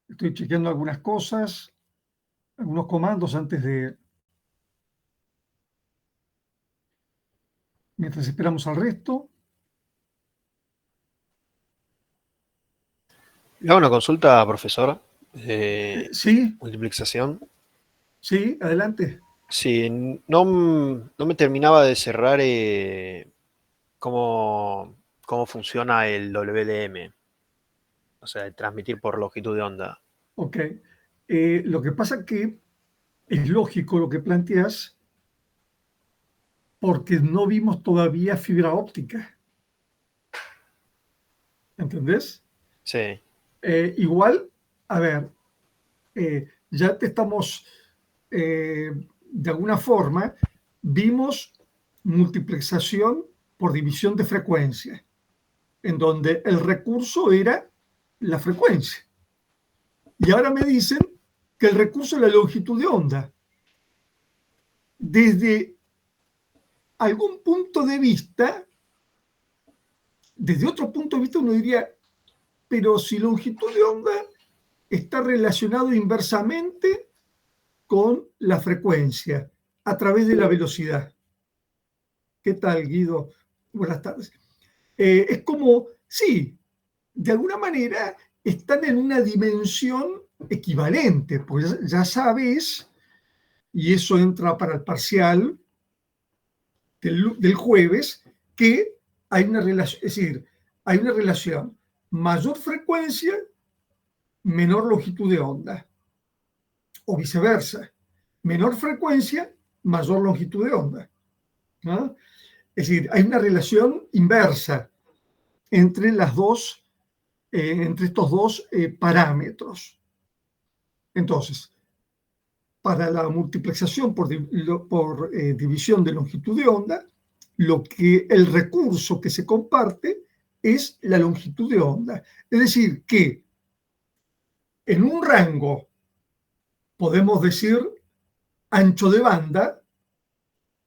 Estoy chequeando algunas cosas, algunos comandos mientras esperamos al resto. Le hago una consulta, profesor, Sí, multiplexación. sí, adelante. Sí, no, no me terminaba de cerrar cómo funciona el WDM, o sea, el transmitir por longitud de onda. Ok. Lo que pasa es que es lógico lo que planteas porque no vimos todavía fibra óptica. ¿Entendés? Sí, Igual, a ver, ya te estamos, de alguna forma, vimos multiplexación por división de frecuencia, en donde el recurso era la frecuencia. Y ahora me dicen que el recurso es la longitud de onda. Desde algún punto de vista, desde otro punto de vista uno diría, pero si longitud de onda está relacionado inversamente con la frecuencia a través de la velocidad. ¿Qué tal, Guido? Buenas tardes. Es como, sí, de alguna manera están en una dimensión equivalente, pues ya sabes, y eso entra para el parcial del jueves, que hay una relación, es decir, hay una relación mayor frecuencia, menor longitud de onda, o viceversa, menor frecuencia, mayor longitud de onda, ¿no? Es decir, hay una relación inversa entre entre estos dos parámetros. Entonces, para la multiplexación por división de longitud de onda, el recurso que se comparte es la longitud de onda. Es decir, que en un rango, podemos decir ancho de banda,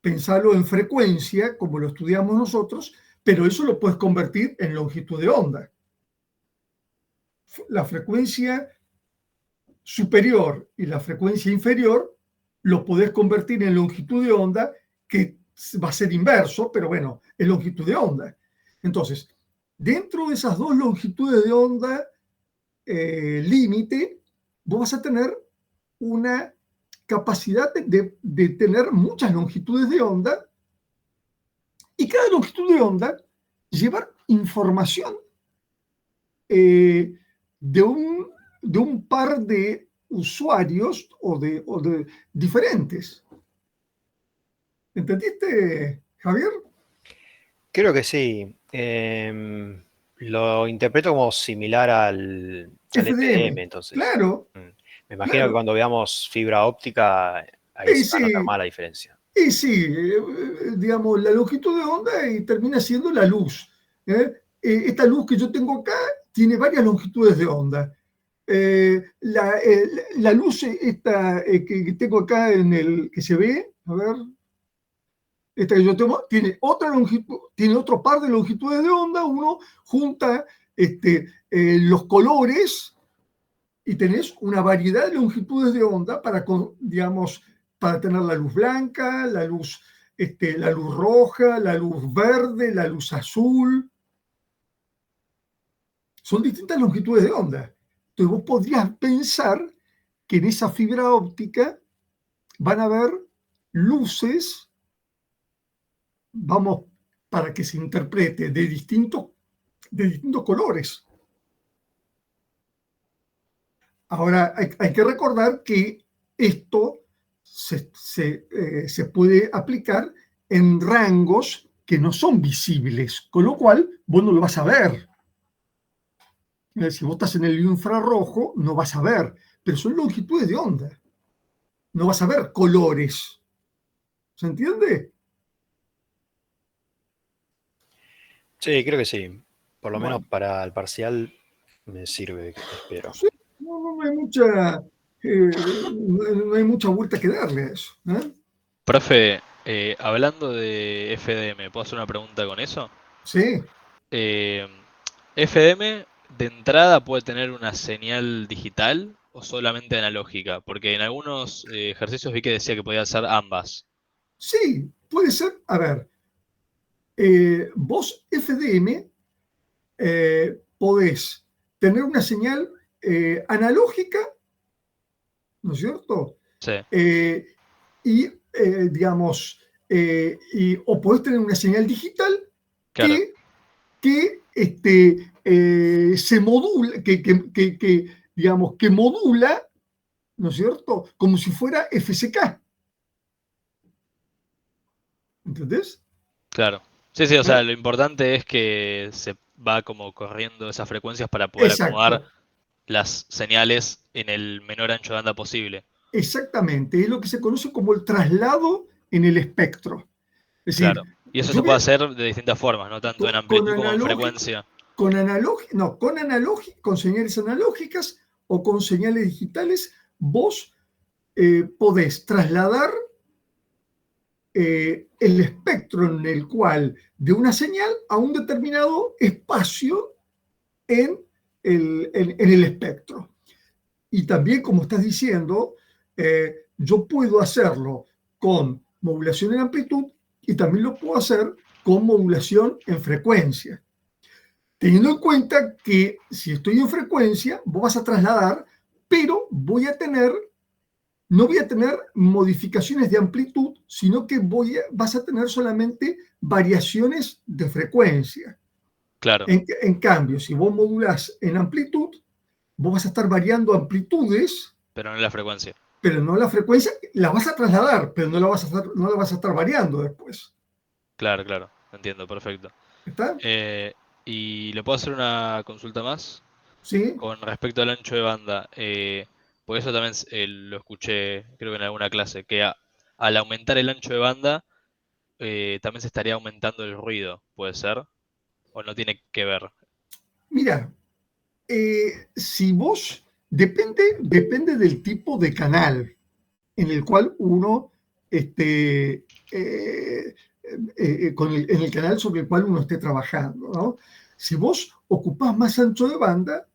pensarlo en frecuencia, como lo estudiamos nosotros, pero eso lo puedes convertir en longitud de onda. La frecuencia superior y la frecuencia inferior lo podés convertir en longitud de onda, que va a ser inverso, pero bueno, es longitud de onda. Entonces, dentro de esas dos longitudes de onda límite, vos vas a tener una capacidad de tener muchas longitudes de onda, y cada longitud de onda llevar información eh, de, un, de un par de usuarios o de diferentes. ¿Entendiste, Javier? creo que sí. Lo interpreto como similar al FDM, FDM, entonces. claro, Mm. Me imagino que claro. cuando veamos fibra óptica, ahí Y se va a notar sí, más la diferencia. y sí, digamos, la longitud de onda y termina siendo la luz. Esta luz que yo tengo acá tiene varias longitudes de onda. La luz esta que tengo acá en el que se ve, a ver, esta que yo tengo, tiene otra longitud, tiene otro par de longitudes de onda, uno junta los colores y tenés una variedad de longitudes de onda para, digamos, para tener la luz blanca, la luz roja, la luz verde, la luz azul. Son distintas longitudes de onda. Entonces vos podrías pensar que en esa fibra óptica van a haber luces, vamos, para que se interprete, de distintos colores. Ahora, hay que recordar que esto se puede aplicar en rangos que no son visibles, con lo cual vos no lo vas a ver. Si vos estás en el infrarrojo, no vas a ver, pero son longitudes de onda. No vas a ver colores. ¿Se entiende? Sí, creo que sí. Por lo menos Bueno, para el parcial me sirve, espero. sí, no hay mucha, no hay mucha vuelta que darle a eso. Profe, hablando de FDM, ¿puedo hacer una pregunta con eso? Sí, Eh, ¿FDM de entrada puede tener una señal digital o solamente analógica? Porque en algunos ejercicios vi que decía que podía ser ambas. sí, puede ser. A ver, vos FDM podés tener una señal analógica, ¿no es cierto? Sí, Eh, y, digamos, o podés tener una señal digital claro, que se modula, digamos, que modula, ¿no es cierto? Como si fuera FCK, ¿entendés? claro. Sí, sí, o ¿Eh? sea, lo importante es que se va como corriendo esas frecuencias para poder acomodar Exacto, las señales en el menor ancho de banda posible. exactamente. Es lo que se conoce como el traslado en el espectro. Es Claro. decir, Y eso yo se voy puede hacer de distintas formas, no tanto en con amplitud como en analógico, frecuencia. no, con señales analógicas o con señales digitales, vos podés trasladar el espectro en el cual de una señal a un determinado espacio en en el espectro. Y también, como estás diciendo, yo puedo hacerlo con modulación en amplitud y también lo puedo hacer con modulación en frecuencia. Teniendo en cuenta que si estoy en frecuencia, vos vas a trasladar, pero no voy a tener modificaciones de amplitud, sino que vas a tener solamente variaciones de frecuencia. Claro, En cambio, si vos modulás en amplitud, vos vas a estar variando amplitudes, pero no en la frecuencia. pero no la frecuencia, la vas a trasladar, pero no la vas a estar variando después. Claro, claro. Entiendo, perfecto. ¿Está? Eh, ¿Y le puedo hacer una consulta más? ¿Sí? Con respecto al ancho de banda, por eso también lo escuché, creo que en alguna clase, que al aumentar el ancho de banda, también se estaría aumentando el ruido, ¿puede ser? ¿O no tiene que ver? Mira, si vos, depende del tipo de canal en el cual uno esté, en el canal sobre el cual uno esté trabajando, ¿no? Si vos ocupás más ancho de banda,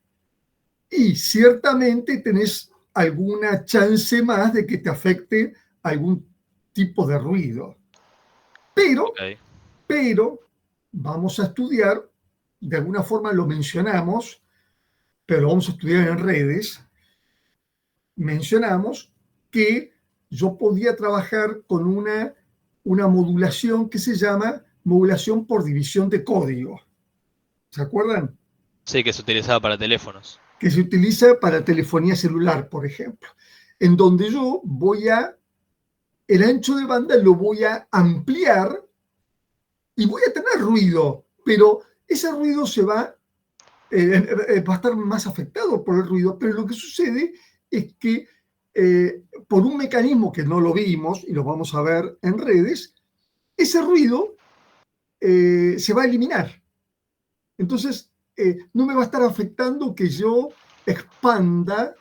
y ciertamente tenés alguna chance más de que te afecte algún tipo de ruido. Pero, Ok, pero, vamos a estudiar, de alguna forma lo mencionamos, pero lo vamos a estudiar en redes, mencionamos que yo podía trabajar con una modulación que se llama modulación por división de código. ¿Se acuerdan? sí, que se utilizaba para teléfonos. Que se utiliza para telefonía celular, por ejemplo, en donde yo el ancho de banda lo voy a ampliar y voy a tener ruido, pero ese ruido va a estar más afectado por el ruido, pero lo que sucede es que por un mecanismo que no lo vimos y lo vamos a ver en redes, ese ruido se va a eliminar. Entonces, no me va a estar afectando que yo expanda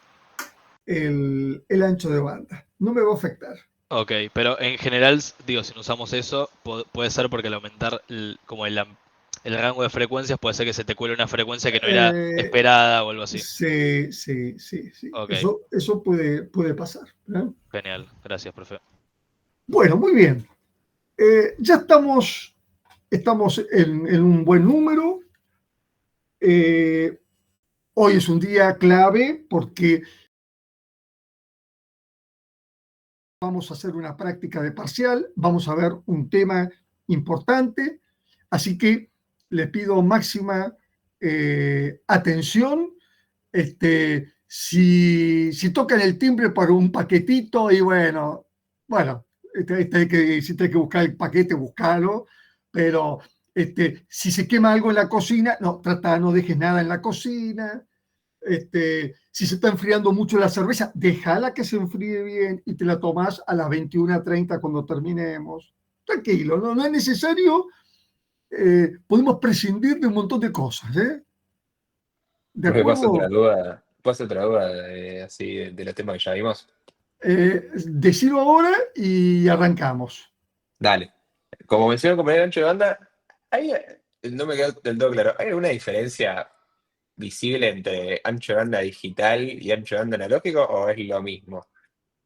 el ancho de banda. No me va a afectar. Ok, pero en general, digo, si no usamos eso, puede ser porque al aumentar como el rango de frecuencias puede ser que se te cuele una frecuencia que no era Eh, esperada o algo así. sí, sí, sí, sí. Ok, Eso puede pasar. ¿Eh? genial, gracias, profe. Bueno, muy bien. Ya estamos en un buen número. Eh, Hoy es un día clave porque vamos a hacer una práctica de parcial, vamos a ver un tema importante, así que les pido máxima atención. Si tocan el timbre por un paquetito y bueno, si tenés que buscar el paquete, buscalo, pero si se quema algo en la cocina, no, no dejes nada en la cocina. Si se está enfriando mucho la cerveza, déjala que se enfríe bien y te la tomás a las 21:30 cuando terminemos. Tranquilo, no es necesario podemos prescindir de un montón de cosas. ¿De Me paso acuerdo? otra duda así de los temas que ya vimos. Decilo ahora y arrancamos. Dale. Como mencionó el compañero ancho de banda, no me quedó del todo claro. ¿Hay alguna diferencia visible entre ancho de banda digital y ancho de banda analógico o es lo mismo?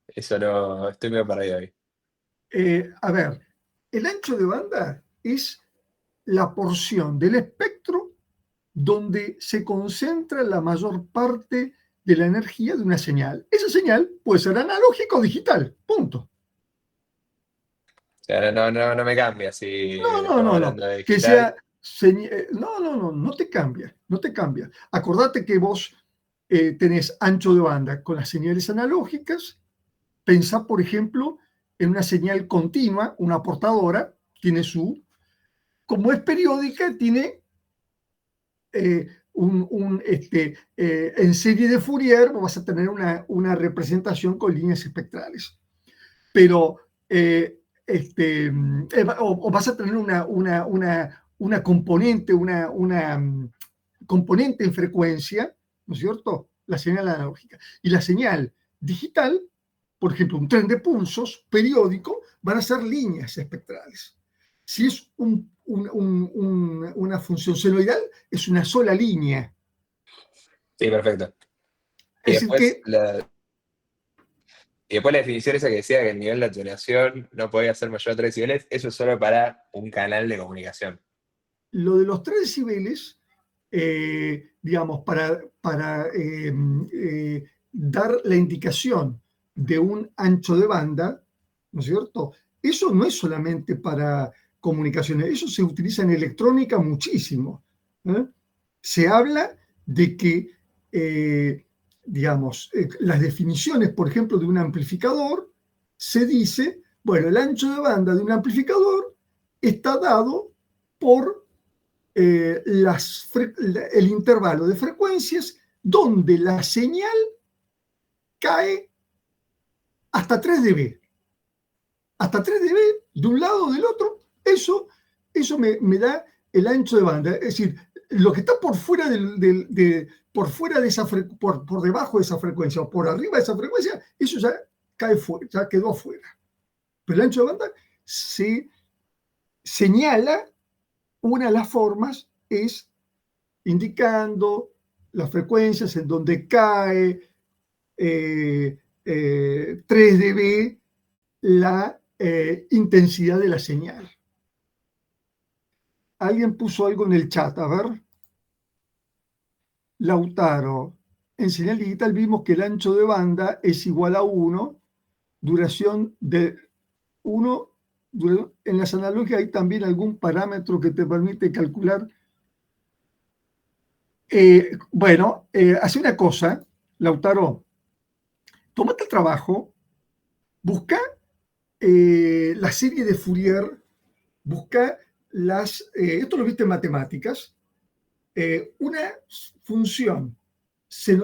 Eso no, estoy medio perdido ahí. A ver, el ancho de banda es la porción del espectro donde se concentra la mayor parte de la energía de una señal. Esa señal puede ser analógica o digital, punto. O sea, no me cambia si estamos No. hablando de Que sea, digital. no te cambia, no te cambia. Acordate que vos tenés ancho de banda con las señales analógicas. Pensá, por ejemplo, en una señal continua, una portadora, tiene como es periódica, tiene en serie de Fourier vas a tener una representación con líneas espectrales. Pero, o vas a tener una componente, componente en frecuencia, ¿no es cierto? La señal analógica. Y la señal digital, por ejemplo, un tren de pulsos periódico, van a ser líneas espectrales. Si es una función senoidal, es una sola línea. Sí, perfecto. Y Es decir que después la definición esa que decía que el nivel de atenuación no podía ser mayor a 3 decibeles, eso es solo para un canal de comunicación. lo de los 3 decibeles, digamos, para dar la indicación de un ancho de banda, ¿no es cierto? Eso no es solamente para comunicaciones, eso se utiliza en electrónica muchísimo. Se habla de que, digamos, las definiciones, por ejemplo, de un amplificador, se dice, bueno, el ancho de banda de un amplificador está dado por el intervalo de frecuencias donde la señal cae hasta 3 dB. Hasta 3 dB de un lado o del otro, eso me da el ancho de banda. Es decir, lo que está por fuera por fuera de esa por debajo de esa frecuencia o por arriba de esa frecuencia, eso ya cae fuera, ya quedó afuera. Pero el ancho de banda se señala, una de las formas es indicando las frecuencias en donde cae 3 dB la intensidad de la señal. Alguien puso algo en el chat, a ver. Lautaro, en señal digital vimos que el ancho de banda es igual a 1, duración de 1. En las analógicas hay también algún parámetro que te permite calcular. Hace una cosa, Lautaro, tómate el trabajo, busca la serie de Fourier, busca esto lo viste en matemáticas, una función,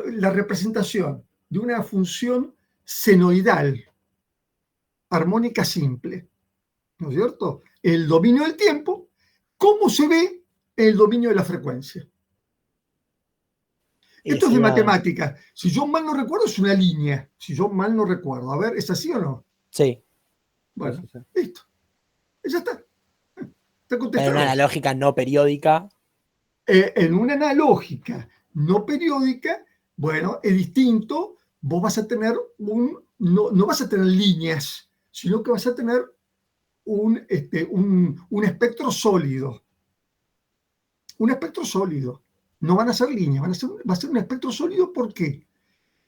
la representación de una función senoidal, armónica simple, ¿no es cierto? El dominio del tiempo, ¿cómo se ve el dominio de la frecuencia? Esto es de matemáticas. Si yo mal no recuerdo, es una línea. Si yo mal no recuerdo. A ver, ¿es así o no? Sí. Bueno, sí. Listo. Ya está. Está contestado. En una analógica no periódica. En una analógica no periódica, bueno, es distinto. Vos vas a tener no vas a tener líneas, sino que vas a tener un espectro sólido. Un espectro sólido. No van a ser líneas, va a ser un espectro sólido. ¿Por qué?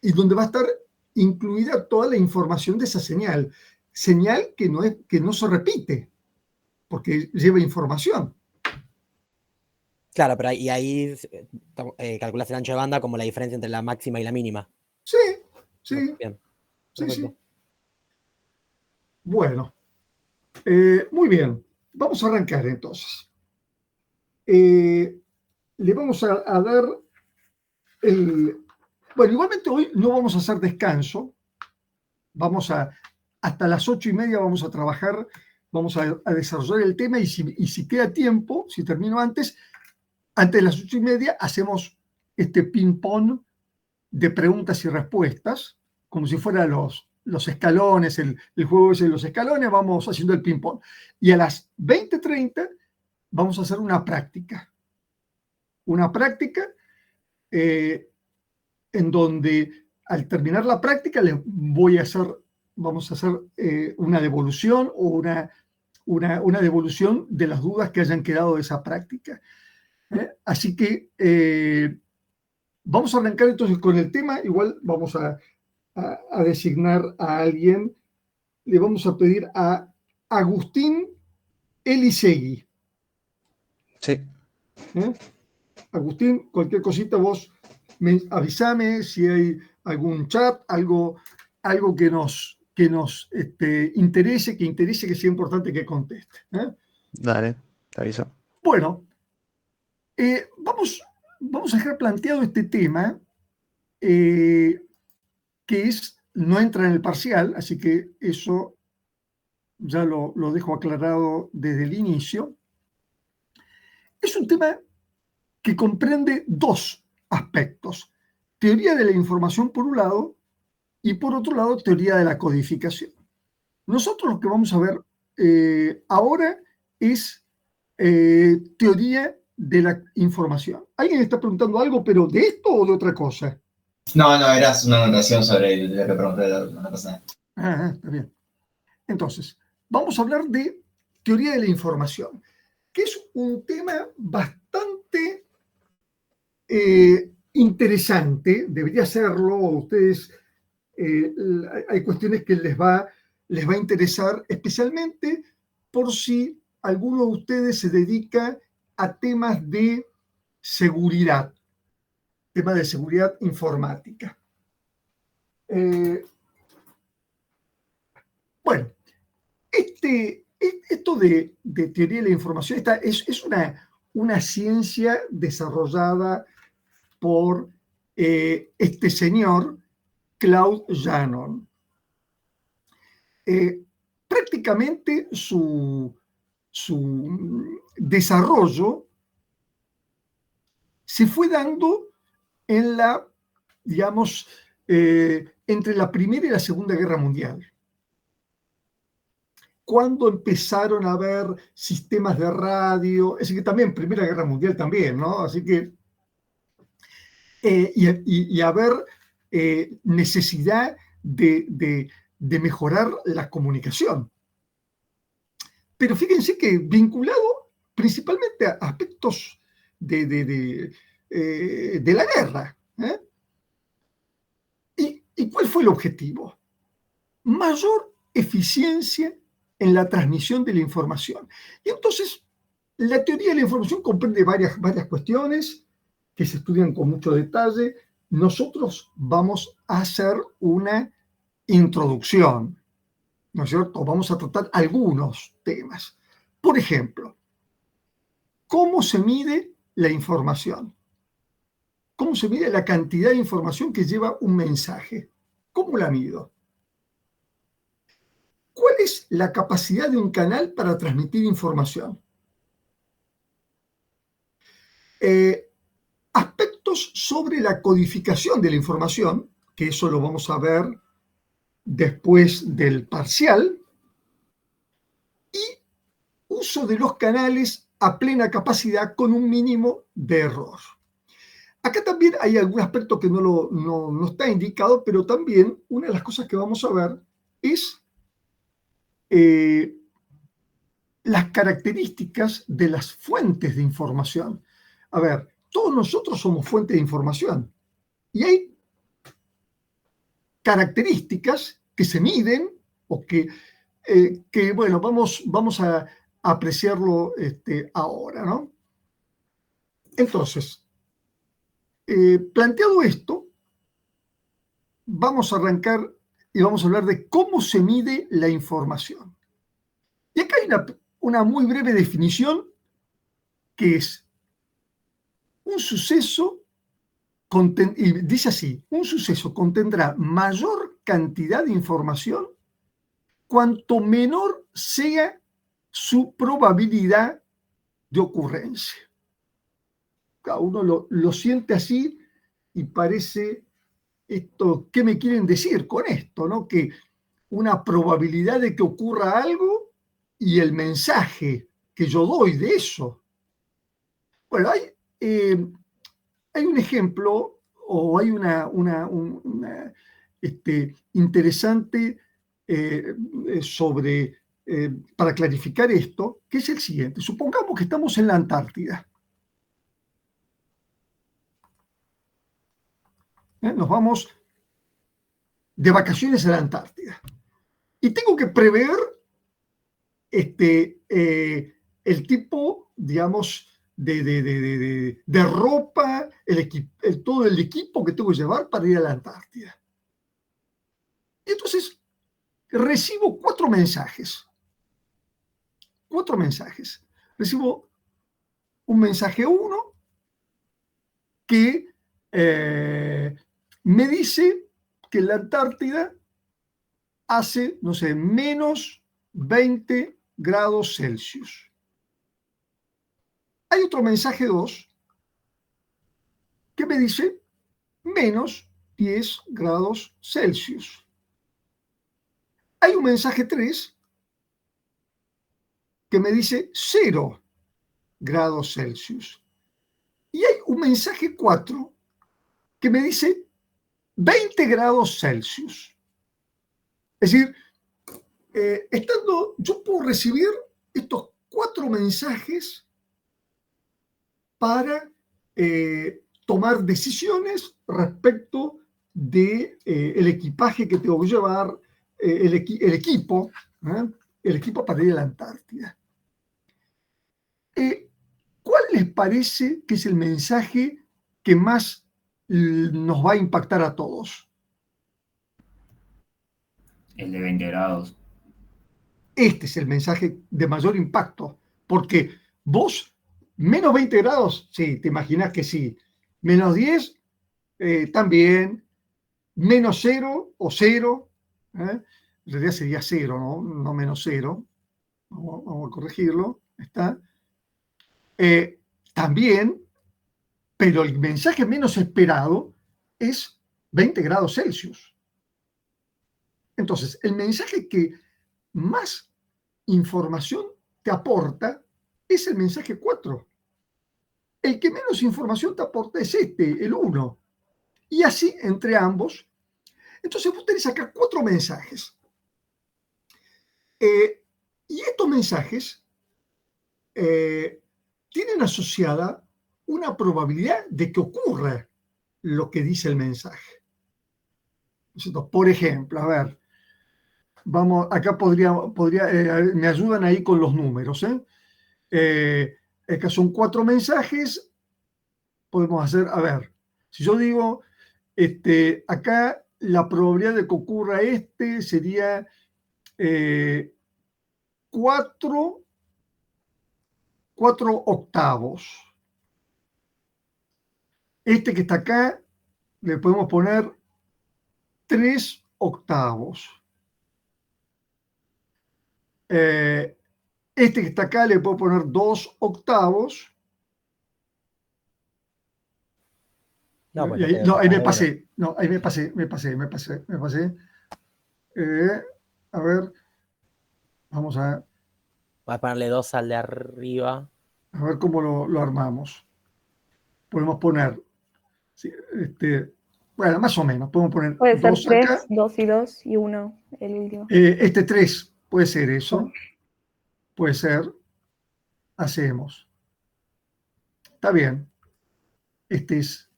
Y donde va a estar incluida toda la información de esa señal. Señal que no se repite, porque lleva información. Claro, pero ahí calculas el ancho de banda como la diferencia entre la máxima y la mínima. Sí. Bien. Sí. Bueno, muy bien. Vamos a arrancar entonces. Le vamos a dar Bueno, igualmente hoy no vamos a hacer descanso. Hasta las 8:30 vamos a trabajar vamos a desarrollar el tema y si queda tiempo, si termino antes de las 8:30, hacemos este ping-pong de preguntas y respuestas, como si fueran los escalones, el juego ese de los escalones, vamos haciendo el ping-pong. Y a las 20:30 vamos a hacer una práctica. Una práctica en donde al terminar la práctica vamos a hacer una devolución o una devolución de las dudas que hayan quedado de esa práctica. Así que vamos a arrancar entonces con el tema. Igual vamos a designar a alguien. Le vamos a pedir a Agustín Elisegui. Sí. Agustín, cualquier cosita vos avísame si hay algún chat, algo que nos interese, que sea importante que conteste. Dale, te aviso. Bueno, vamos a dejar planteado este tema, que no entra en el parcial, así que eso ya lo dejo aclarado desde el inicio. Es un tema que comprende dos aspectos: teoría de la información por un lado y por otro lado teoría de la codificación. Nosotros lo que vamos a ver ahora es teoría de la información. ¿Alguien está preguntando algo, pero de esto o de otra cosa? No, era una anotación sobre lo que pregunté la semana pasada. Está bien. Entonces, vamos a hablar de teoría de la información, que es un tema bastante interesante, debería serlo. Ustedes, hay cuestiones que les va a interesar, especialmente por si alguno de ustedes se dedica a temas de seguridad informática. Bueno, esto de teoría de la información es una ciencia desarrollada por este señor Claude Shannon. Prácticamente su desarrollo se fue dando en entre la Primera y la Segunda Guerra Mundial, cuando empezaron a haber sistemas de radio, es decir, que también Primera Guerra Mundial también, ¿no? Así que, y haber necesidad de mejorar la comunicación. Pero fíjense que vinculado principalmente a aspectos de la guerra. ¿Y cuál fue el objetivo? Mayor eficiencia en la transmisión de la información. Y entonces, la teoría de la información comprende varias cuestiones que se estudian con mucho detalle. Nosotros vamos a hacer una introducción, ¿no es cierto? Vamos a tratar algunos temas. Por ejemplo, ¿cómo se mide la información? ¿Cómo se mide la cantidad de información que lleva un mensaje? ¿Cómo la mido? ¿Cuál es la capacidad de un canal para transmitir información? Aspectos sobre la codificación de la información, que eso lo vamos a ver después del parcial, y uso de los canales a plena capacidad con un mínimo de error. Acá también hay algún aspecto que no está indicado, pero también una de las cosas que vamos a ver es las características de las fuentes de información. A ver, todos nosotros somos fuentes de información y hay características que se miden o que bueno, vamos a apreciarlo ahora, ¿no? Entonces, planteado esto, vamos a arrancar y vamos a hablar de cómo se mide la información. Y acá hay una muy breve definición, que es un suceso, y dice así: un suceso contendrá mayor cantidad de información cuanto menor sea su probabilidad de ocurrencia. Cada uno lo siente así y parece esto, ¿qué me quieren decir con esto? ¿No? Que una probabilidad de que ocurra algo y el mensaje que yo doy de eso. Bueno, hay un ejemplo o hay una interesante para clarificar esto, que es el siguiente. Supongamos que estamos en la Antártida. Nos vamos de vacaciones a la Antártida. Y tengo que prever el tipo, digamos, de ropa, todo el equipo que tengo que llevar para ir a la Antártida. Y entonces recibo 4 mensajes. 4 mensajes. Recibo un mensaje 1 que me dice que la Antártida hace, no sé, menos 20 grados Celsius. Hay otro mensaje 2 que me dice menos 10 grados Celsius. Hay un mensaje 3 que me dice 0 grados Celsius. Y hay un mensaje 4 que me dice 20 grados Celsius. Es decir, yo puedo recibir estos 4 mensajes para tomar decisiones respecto del equipaje que tengo que llevar, el equipo para ir a la Antártida. ¿Cuál les parece que es el mensaje que más nos va a impactar a todos? El de 20 grados. Este es el mensaje de mayor impacto, porque vos, menos 20 grados, sí, te imaginas que sí. Menos 10, también. Menos 0 o 0, en realidad sería 0, no menos 0. Vamos a corregirlo. Está. También, pero el mensaje menos esperado es 20 grados Celsius. Entonces, el mensaje que más información te aporta es el mensaje 4. El que menos información te aporta es el 1. Y así entre ambos. Entonces vos tenés acá 4 mensajes. Y estos mensajes tienen asociada una probabilidad de que ocurra lo que dice el mensaje. Por ejemplo, a ver, vamos, acá me ayudan ahí con los números. Acá son 4 mensajes. Podemos hacer, a ver, si yo digo, acá la probabilidad de que ocurra sería 4 octavos. Este que está acá le podemos poner 3 octavos. Este que está acá le puedo poner 2 octavos. No, pues ahí me pasé. No, ahí me pasé. A ver, vamos a Voy a ponerle 2 al de arriba. A ver cómo lo armamos. Podemos poner, sí, bueno, más o menos, podemos poner Puede ser 2 3, acá. 2 y 2 y 1, el último. 3, puede ser eso. Puede ser. Hacemos. Está bien. Este es.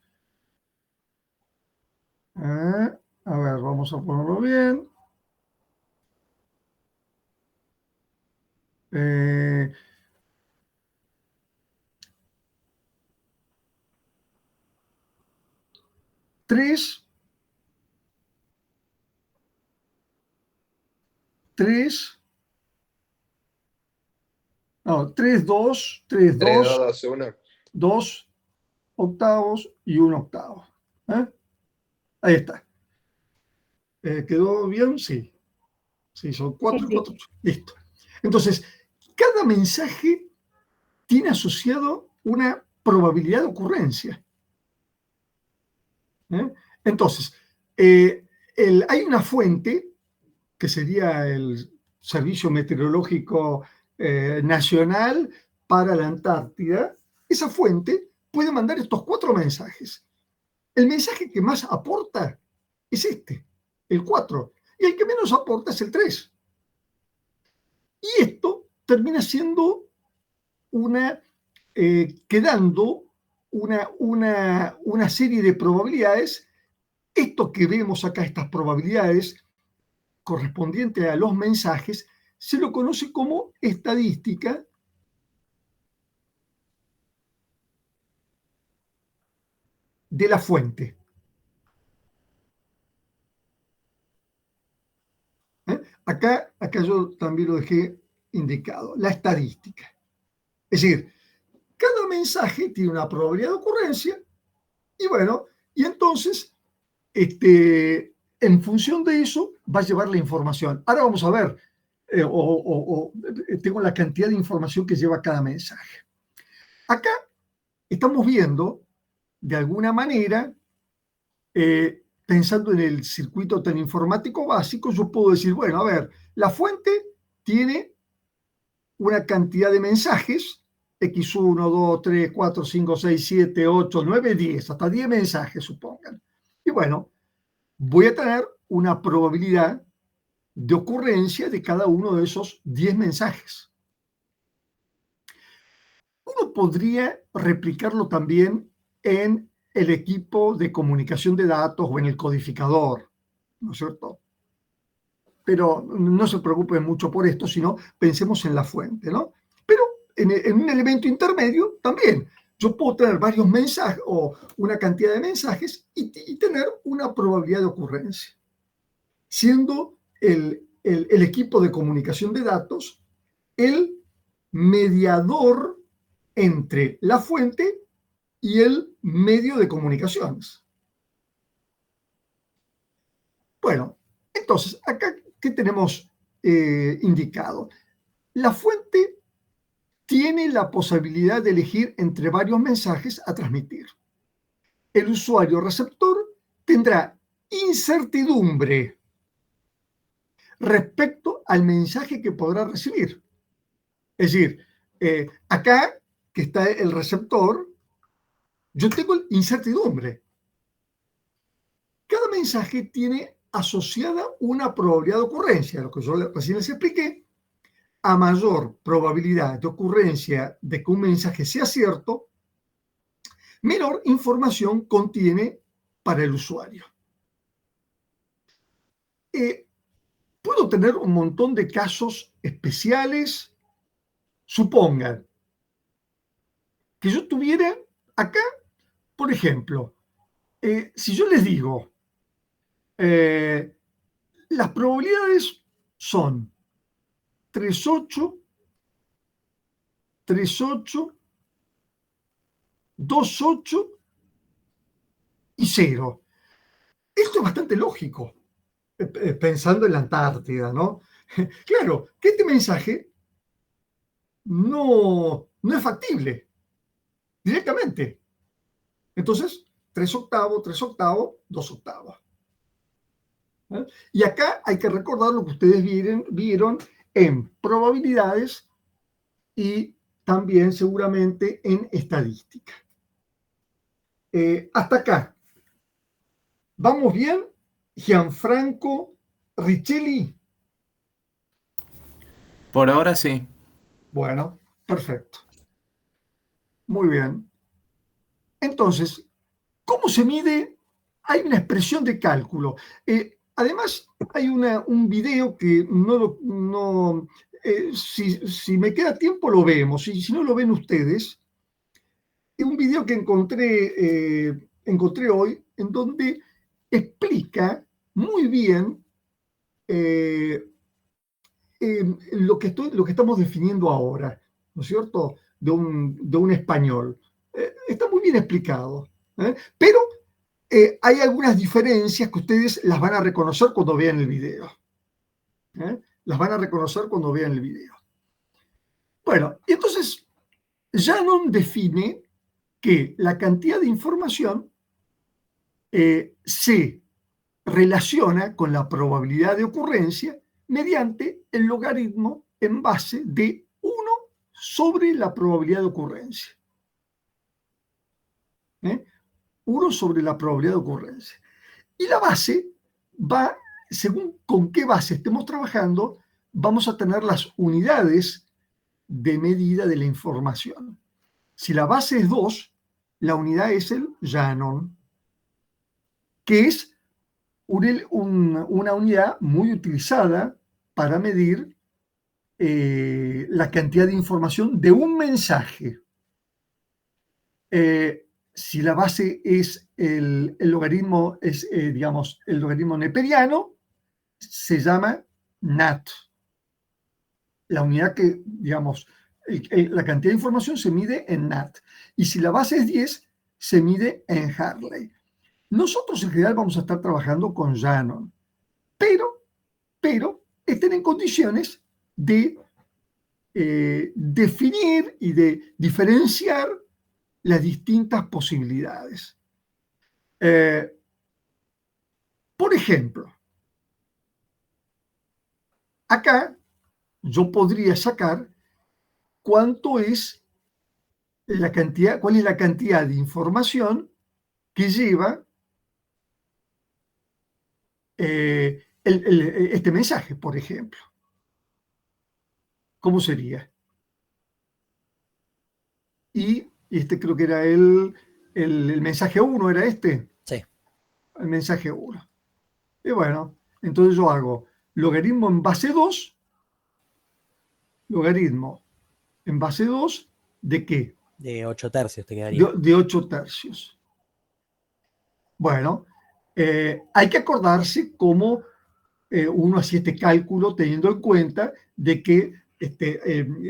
A ver, vamos a ponerlo bien. Tres, 2, 3, 2, 1. 2 octavos y 1 octavo. Ahí está. ¿Quedó bien? Sí. Sí, son 4, Sí. 4. Listo. Entonces, cada mensaje tiene asociado una probabilidad de ocurrencia. Entonces, hay una fuente, que sería el Servicio Meteorológico Nacional para la Antártida. Esa fuente puede mandar estos 4 mensajes. El mensaje que más aporta es este, el 4, y el que menos aporta es el 3. Y esto termina siendo quedando una serie de probabilidades. Esto que vemos acá, estas probabilidades correspondientes a los mensajes, se lo conoce como estadística de la fuente. Acá yo también lo dejé indicado, la estadística. Es decir, cada mensaje tiene una probabilidad de ocurrencia y bueno, y entonces, en función de eso, va a llevar la información. Ahora vamos a ver, tengo la cantidad de información que lleva cada mensaje. Acá estamos viendo, de alguna manera, pensando en el circuito teleinformático básico, yo puedo decir, bueno, a ver, la fuente tiene una cantidad de mensajes, X1, 2, 3, 4, 5, 6, 7, 8, 9, 10, hasta 10 mensajes, supongan. Y bueno, voy a tener una probabilidad de ocurrencia de cada uno de esos 10 mensajes. Uno podría replicarlo también en el equipo de comunicación de datos o en el codificador, ¿no es cierto? Pero no se preocupen mucho por esto, sino pensemos en la fuente, ¿no? Pero en un elemento intermedio también. Yo puedo tener varios mensajes o una cantidad de mensajes y tener una probabilidad de ocurrencia, siendo el equipo de comunicación de datos el mediador entre la fuente y el medio de comunicaciones. Bueno, entonces, acá, ¿qué tenemos indicado? La fuente tiene la posibilidad de elegir entre varios mensajes a transmitir. El usuario receptor tendrá incertidumbre respecto al mensaje que podrá recibir. Es decir, acá, que está el receptor, yo tengo incertidumbre. Cada mensaje tiene asociada una probabilidad de ocurrencia, lo que yo recién les expliqué. A mayor probabilidad de ocurrencia de que un mensaje sea cierto, menor información contiene para el usuario. Puedo tener un montón de casos especiales. Supongan que yo tuviera acá, por ejemplo, si yo les digo, las probabilidades son 3,8, 3,8, 2,8 y 0. Esto es bastante lógico, pensando en la Antártida, ¿no? Claro, que este mensaje no es factible directamente. Entonces, 3/8, 3/8, 2/8. Y acá hay que recordar lo que ustedes vieron en probabilidades y también seguramente en estadística. Hasta acá. ¿Vamos bien? Gianfranco Richelli. Por ahora sí. Bueno, perfecto. Muy bien. Entonces, ¿cómo se mide? Hay una expresión de cálculo. Además, hay un video que si me queda tiempo lo vemos, y si no lo ven ustedes, es un video que encontré hoy, en donde explica muy bien lo que estamos definiendo ahora, ¿no es cierto?, de un español. Está muy bien explicado, pero hay algunas diferencias que ustedes las van a reconocer cuando vean el video. Las van a reconocer cuando vean el video. Bueno, y entonces Shannon define que la cantidad de información se relaciona con la probabilidad de ocurrencia mediante el logaritmo en base de 1 sobre la probabilidad de ocurrencia. 1 sobre la probabilidad de ocurrencia. Y la base va, según con qué base estemos trabajando, vamos a tener las unidades de medida de la información. Si la base es 2, la unidad es el Shannon, que es una unidad muy utilizada para medir la cantidad de información de un mensaje. Si la base es el logaritmo, digamos, el logaritmo neperiano, se llama NAT. La unidad que, digamos, la cantidad de información se mide en NAT. Y si la base es 10, se mide en Hartley. Nosotros en general vamos a estar trabajando con Shannon, pero estén en condiciones de definir y de diferenciar las distintas posibilidades. Por ejemplo, acá yo podría sacar cuánto es la cantidad, cuál es la cantidad de información que lleva este mensaje, por ejemplo. ¿Cómo sería? Y este creo que era el mensaje 1, ¿era este? Sí. El mensaje 1. Y bueno, entonces yo hago logaritmo en base 2, logaritmo en base 2, ¿de qué? De 8 tercios te quedaría. De 8 tercios. Bueno, hay que acordarse cómo uno hacía este cálculo teniendo en cuenta de que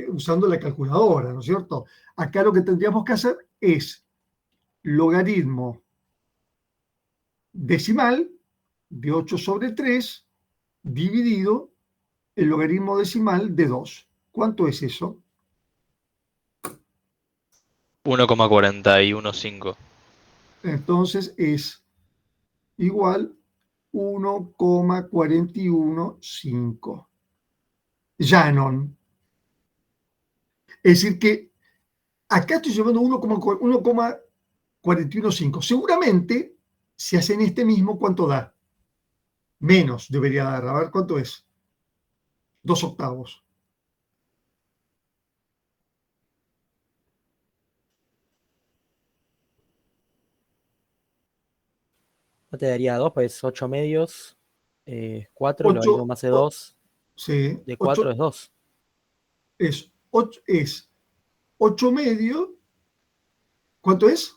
usando la calculadora, ¿no es cierto? Acá lo que tendríamos que hacer es logaritmo decimal de 8 sobre 3 dividido el logaritmo decimal de 2. ¿Cuánto es eso? 1,415. Entonces es igual 1,415 Shannon. Es decir que acá estoy llevando 1,415. Seguramente, si hacen este mismo, ¿cuánto da? Menos debería dar. A ver, ¿cuánto es? 2 octavos. No te daría 2, pues 8 medios, 4, lo haría más de 2. Sí. De 4 es 2. Es 8 medios. ¿Cuánto es?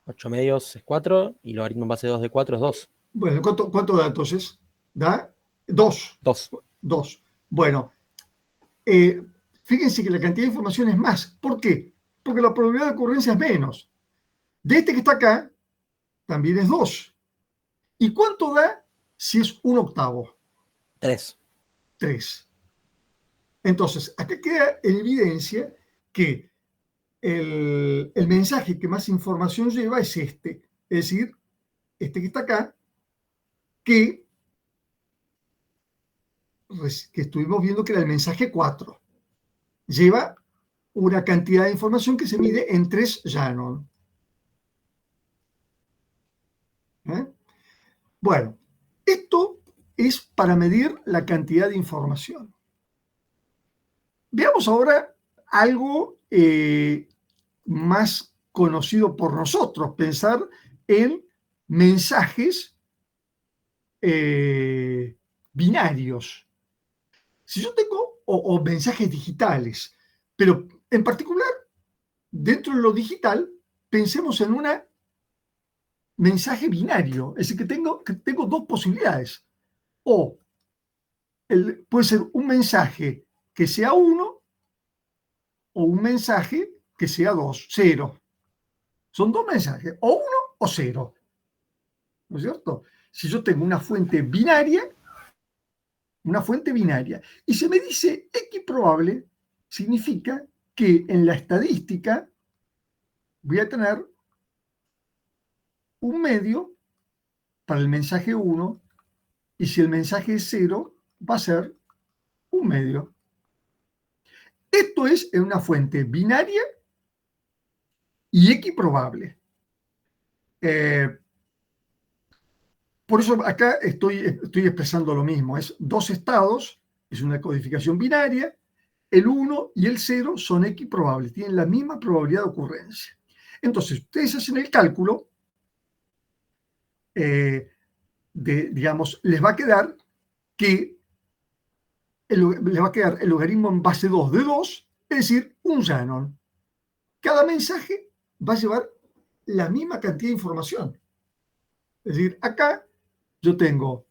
8 medios es 4 y logaritmo en base de 2 de 4 es 2. Bueno, ¿cuánto da entonces? Da 2. 2. Bueno, fíjense que la cantidad de información es más. ¿Por qué? Porque la probabilidad de ocurrencia es menos. De este que está acá, también es 2. ¿Y cuánto da si es 1 octavo? 3. 3. Entonces, acá queda en evidencia que el mensaje que más información lleva es este. Es decir, este que está acá, que estuvimos viendo que era el mensaje 4. Lleva una cantidad de información que se mide en 3 Shannon. Bueno, esto es para medir la cantidad de información. Veamos ahora algo más conocido por nosotros, pensar en mensajes binarios. Si yo tengo, o mensajes digitales, pero en particular, dentro de lo digital, pensemos en un mensaje binario, es decir, que tengo dos posibilidades. O puede ser un mensaje que sea 1 o un mensaje que sea 2, 0. Son dos mensajes, o 1 o 0. ¿No es cierto? Si yo tengo una fuente binaria, y se me dice X probable, significa que en la estadística voy a tener un medio para el mensaje 1, y si el mensaje es 0, va a ser un medio. Esto es en una fuente binaria y equiprobable. Por eso acá estoy expresando lo mismo. Es dos estados, es una codificación binaria. El 1 y el 0 son equiprobables, tienen la misma probabilidad de ocurrencia. Entonces, ustedes hacen el cálculo, digamos, les va a quedar el logaritmo en base 2 de 2, es decir, un Shannon. Cada mensaje va a llevar la misma cantidad de información. Es decir, acá yo tengo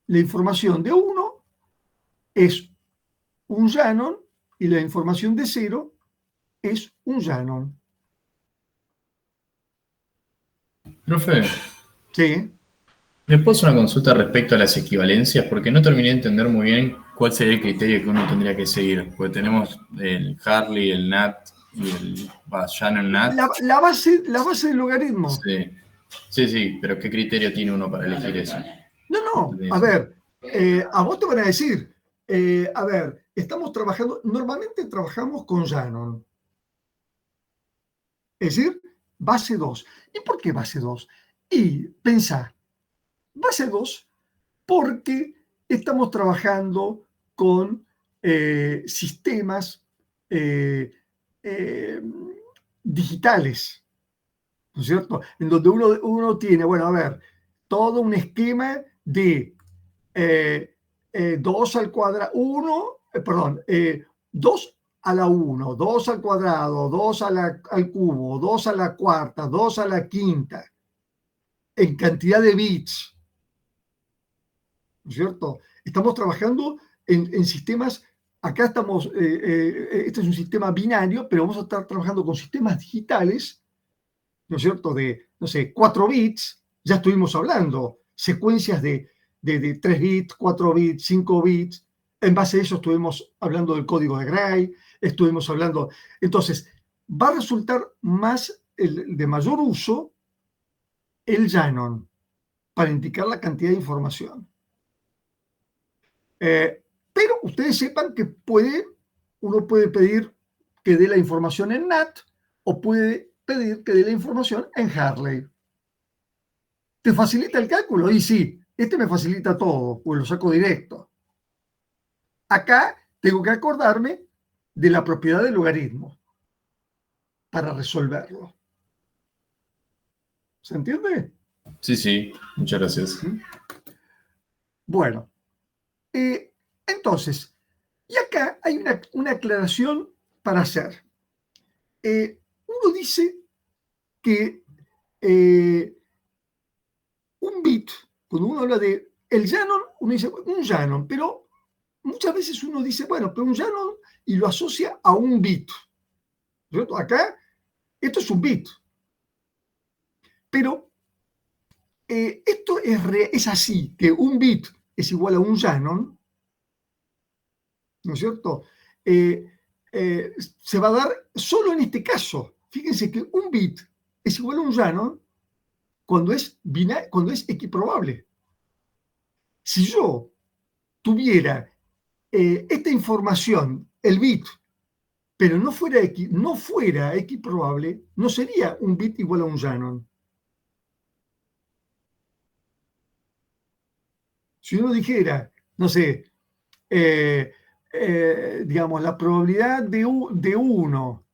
la información de 1 es un Shannon y la información de 0 es un Shannon. Profe, Sí. ¿me puedo hacer una consulta respecto a las equivalencias? Porque no terminé de entender muy bien cuál sería el criterio que uno tendría que seguir. Porque tenemos el Hartley, el NAT y el Shannon NAT. La base del logaritmo. Sí, pero ¿qué criterio tiene uno para elegir eso? No, a ver, a vos te van a decir, a ver, estamos trabajando, normalmente trabajamos con Shannon. Es decir, base 2. ¿Y por qué base 2? Y pensá, base 2 porque estamos trabajando con sistemas digitales, ¿no es cierto? En donde uno tiene, bueno, a ver, todo un esquema de 2 al cuadrado, 2 a la 1, 2 al cuadrado, 2 al cubo, 2 a la cuarta, 2 a la quinta, en cantidad de bits, ¿no es cierto? Estamos trabajando en sistemas, acá estamos, este es un sistema binario, pero vamos a estar trabajando con sistemas digitales, ¿no es cierto? De, no sé, 4 bits, ya estuvimos hablando, secuencias de 3 bits, 4 bits, 5 bits, en base a eso estuvimos hablando del código de Gray, estuvimos hablando, entonces, va a resultar de mayor uso el Shannon para indicar la cantidad de información. Pero ustedes sepan que uno puede pedir que dé la información en NAT o puede pedir que dé la información en Hartley. ¿Te facilita el cálculo? Y sí, este me facilita todo, pues lo saco directo. Acá tengo que acordarme de la propiedad del logaritmo para resolverlo. ¿Se entiende? Sí, muchas gracias. Bueno, entonces, y acá hay una aclaración para hacer. Uno dice que un bit, cuando uno habla de el Shannon, uno dice un Shannon, pero muchas veces uno dice, bueno, pero un Shannon y lo asocia a un bit. ¿Cierto? Acá, esto es un bit. Pero esto es así, que un bit es igual a un Shannon, ¿no es cierto? Se va a dar solo en este caso. Fíjense que un bit es igual a un Shannon cuando es equiprobable. Si yo tuviera esta información, el bit, pero no fuera equiprobable, no sería un bit igual a un Shannon. Si uno dijera, no sé, digamos, la probabilidad de 1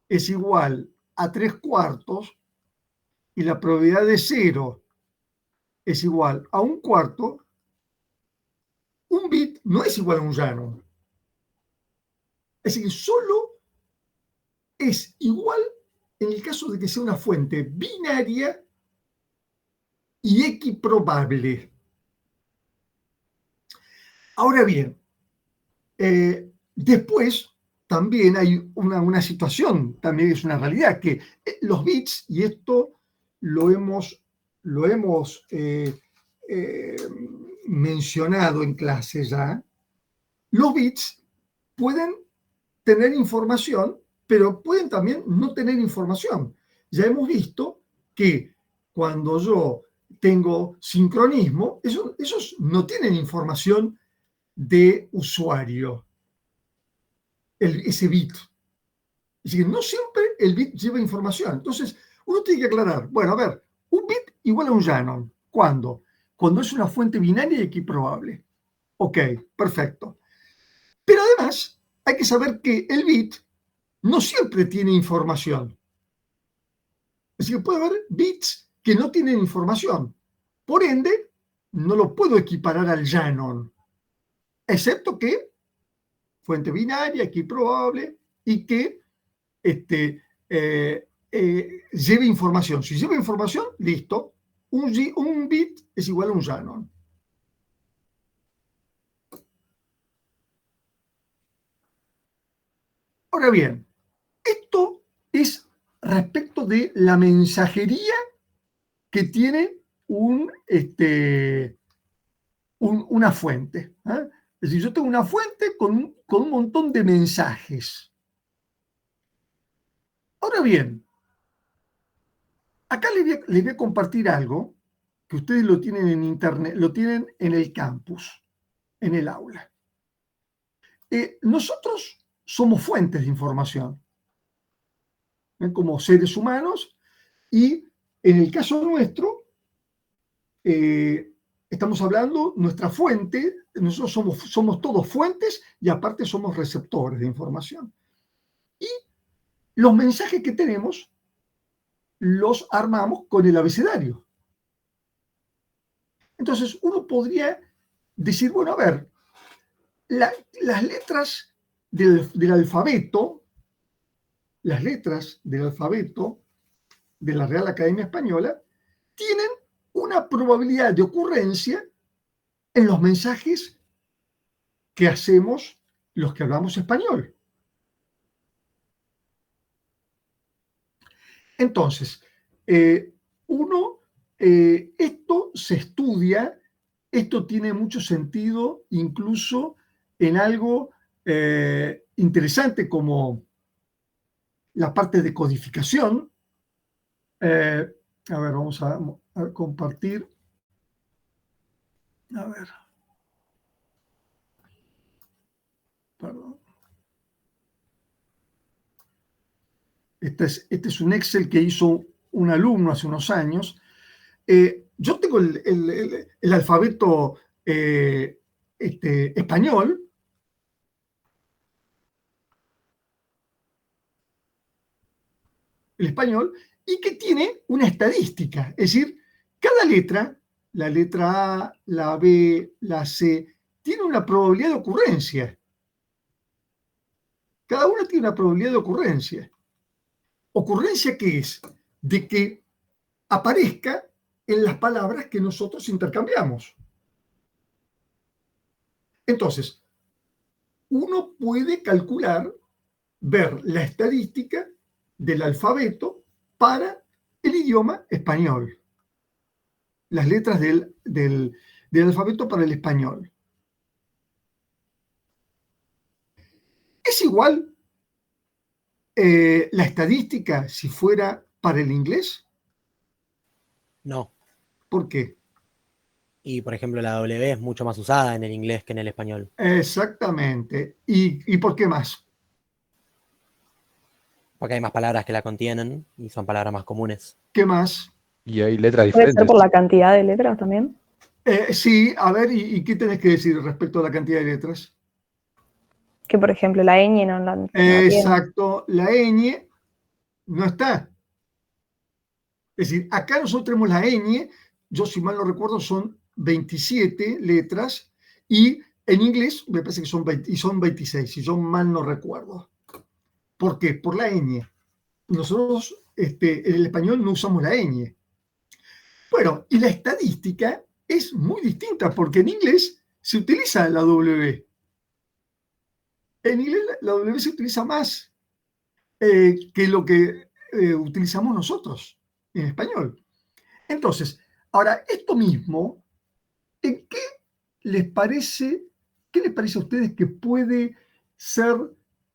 es igual a 3/4 y la probabilidad de 0 es igual a 1/4, un bit no es igual a un Shannon. Es decir, solo es igual en el caso de que sea una fuente binaria y equiprobable. Ahora bien, después también hay una situación, también es una realidad, que los bits, y esto lo hemos mencionado en clase ya, los bits pueden tener información, pero pueden también no tener información. Ya hemos visto que cuando yo tengo sincronismo, esos no tienen información de usuario, ese bit. Es decir, no siempre el bit lleva información. Entonces, uno tiene que aclarar, bueno, a ver, un bit igual a un Shannon. ¿Cuándo? Cuando es una fuente binaria y equiprobable. Ok, perfecto. Pero además, hay que saber que el bit no siempre tiene información. Es decir, puede haber bits que no tienen información. Por ende, no lo puedo equiparar al Shannon, excepto que fuente binaria, equiprobable, y que lleve información. Si lleva información, listo. Un bit es igual a un Shannon. Ahora bien, esto es respecto de la mensajería que tiene una fuente. ¿Eh? Es decir, yo tengo una fuente con un montón de mensajes. Ahora bien, acá les voy a compartir algo que ustedes lo tienen en internet, lo tienen en el campus, en el aula. Nosotros somos fuentes de información, como seres humanos, y en el caso nuestro, estamos hablando, nuestra fuente, nosotros somos todos fuentes y aparte somos receptores de información. Y los mensajes que tenemos los armamos con el abecedario. Entonces, uno podría decir, bueno, a ver, las letras del alfabeto, las letras del alfabeto de la Real Academia Española, tienen una probabilidad de ocurrencia en los mensajes que hacemos los que hablamos español. Entonces, esto se estudia, esto tiene mucho sentido incluso en algo interesante como la parte de codificación. A ver, vamos a compartir. A ver. Perdón. Este es un Excel que hizo un alumno hace unos años. Yo tengo el alfabeto español. El español, y que tiene una estadística. Es decir, cada letra, la letra A, la B, la C, tiene una probabilidad de ocurrencia. Cada una tiene una probabilidad de ocurrencia. ¿Ocurrencia qué es? De que aparezca en las palabras que nosotros intercambiamos. Entonces, uno puede calcular, ver la estadística del alfabeto para el idioma español. Las letras del alfabeto para el español. ¿Es igual la estadística si fuera para el inglés? No. ¿Por qué? Y, por ejemplo, la W es mucho más usada en el inglés que en el español. Exactamente. ¿Y por qué más? Porque hay más palabras que la contienen y son palabras más comunes. ¿Qué más? Y hay letras ¿Puede ser diferentes. por la cantidad de letras también? Sí, a ver, ¿y qué tenés que decir respecto a la cantidad de letras? Que, por ejemplo, la ñ no la tiene. Exacto, la ñ no está. Es decir, acá nosotros tenemos la ñ, yo si mal no recuerdo son 27 letras, y en inglés me parece que son 26, si yo mal no recuerdo. ¿Por qué? Por la ñ. Nosotros en el español no usamos la ñ. Bueno, y la estadística es muy distinta, porque en inglés se utiliza la W. En inglés la W se utiliza más que lo que utilizamos nosotros en español. Entonces, ahora, esto mismo, ¿en qué les parece a ustedes que puede ser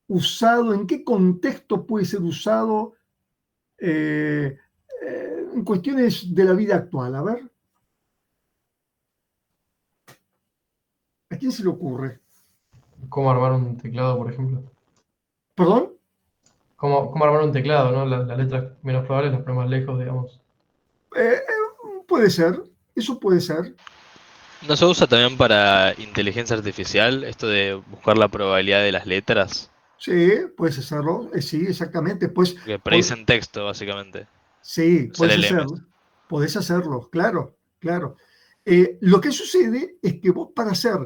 usado, en qué contexto puede ser usado en cuestiones de la vida actual. A ver, ¿a quién se le ocurre? ¿Cómo armar un teclado, por ejemplo? ¿Perdón? ¿Cómo armar un teclado, ¿no? Las letras menos probables las ponemos más lejos, digamos. Puede ser, eso puede ser. ¿No se usa también para inteligencia artificial esto de buscar la probabilidad de las letras? Sí, puedes hacerlo, sí, exactamente. Pues, Que predicen texto, básicamente. sí, Es puedes LLMs. hacerlo. Podés hacerlo, claro, claro. Lo que sucede es que vos para hacer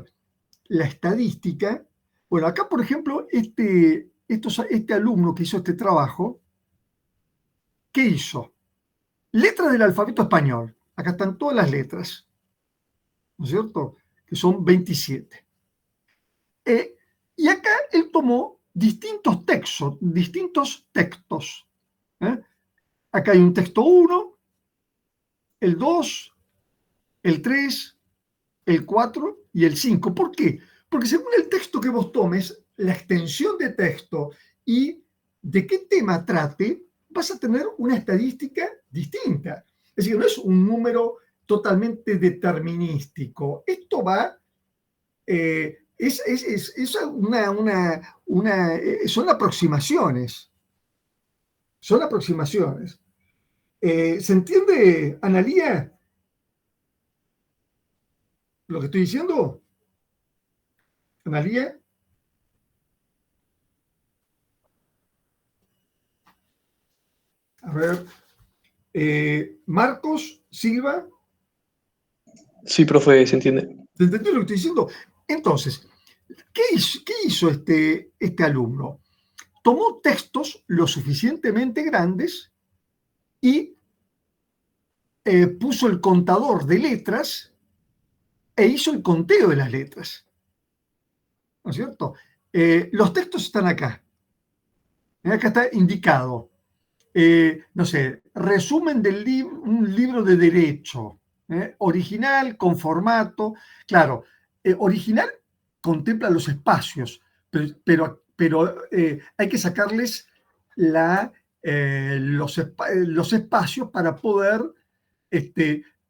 la estadística, bueno, acá por ejemplo, este alumno que hizo este trabajo, ¿qué hizo? Letras del alfabeto español. Acá están todas las letras, ¿no es cierto? Que son 27. Y acá él tomó distintos textos. ¿eh? Acá hay un texto 1, el 2, el 3, el 4 y el 5. ¿Por qué? Porque según el texto que vos tomes, la extensión de texto y de qué tema trate, vas a tener una estadística distinta. Es decir, no es un número totalmente determinístico. Esto va, son aproximaciones. Son aproximaciones. ¿Se entiende, Analía, lo que estoy diciendo? Analía. A ver. Marcos Silva. Sí, profe, se entiende. ¿Se entendió lo que estoy diciendo? Entonces, ¿qué hizo este alumno? Tomó textos lo suficientemente grandes y puso el contador de letras e hizo el conteo de las letras. ¿No es cierto? Los textos están acá. Acá está indicado. No sé, resumen de un libro de derecho. Original, con formato. Claro, original contempla los espacios, pero hay que sacarles los espacios para poder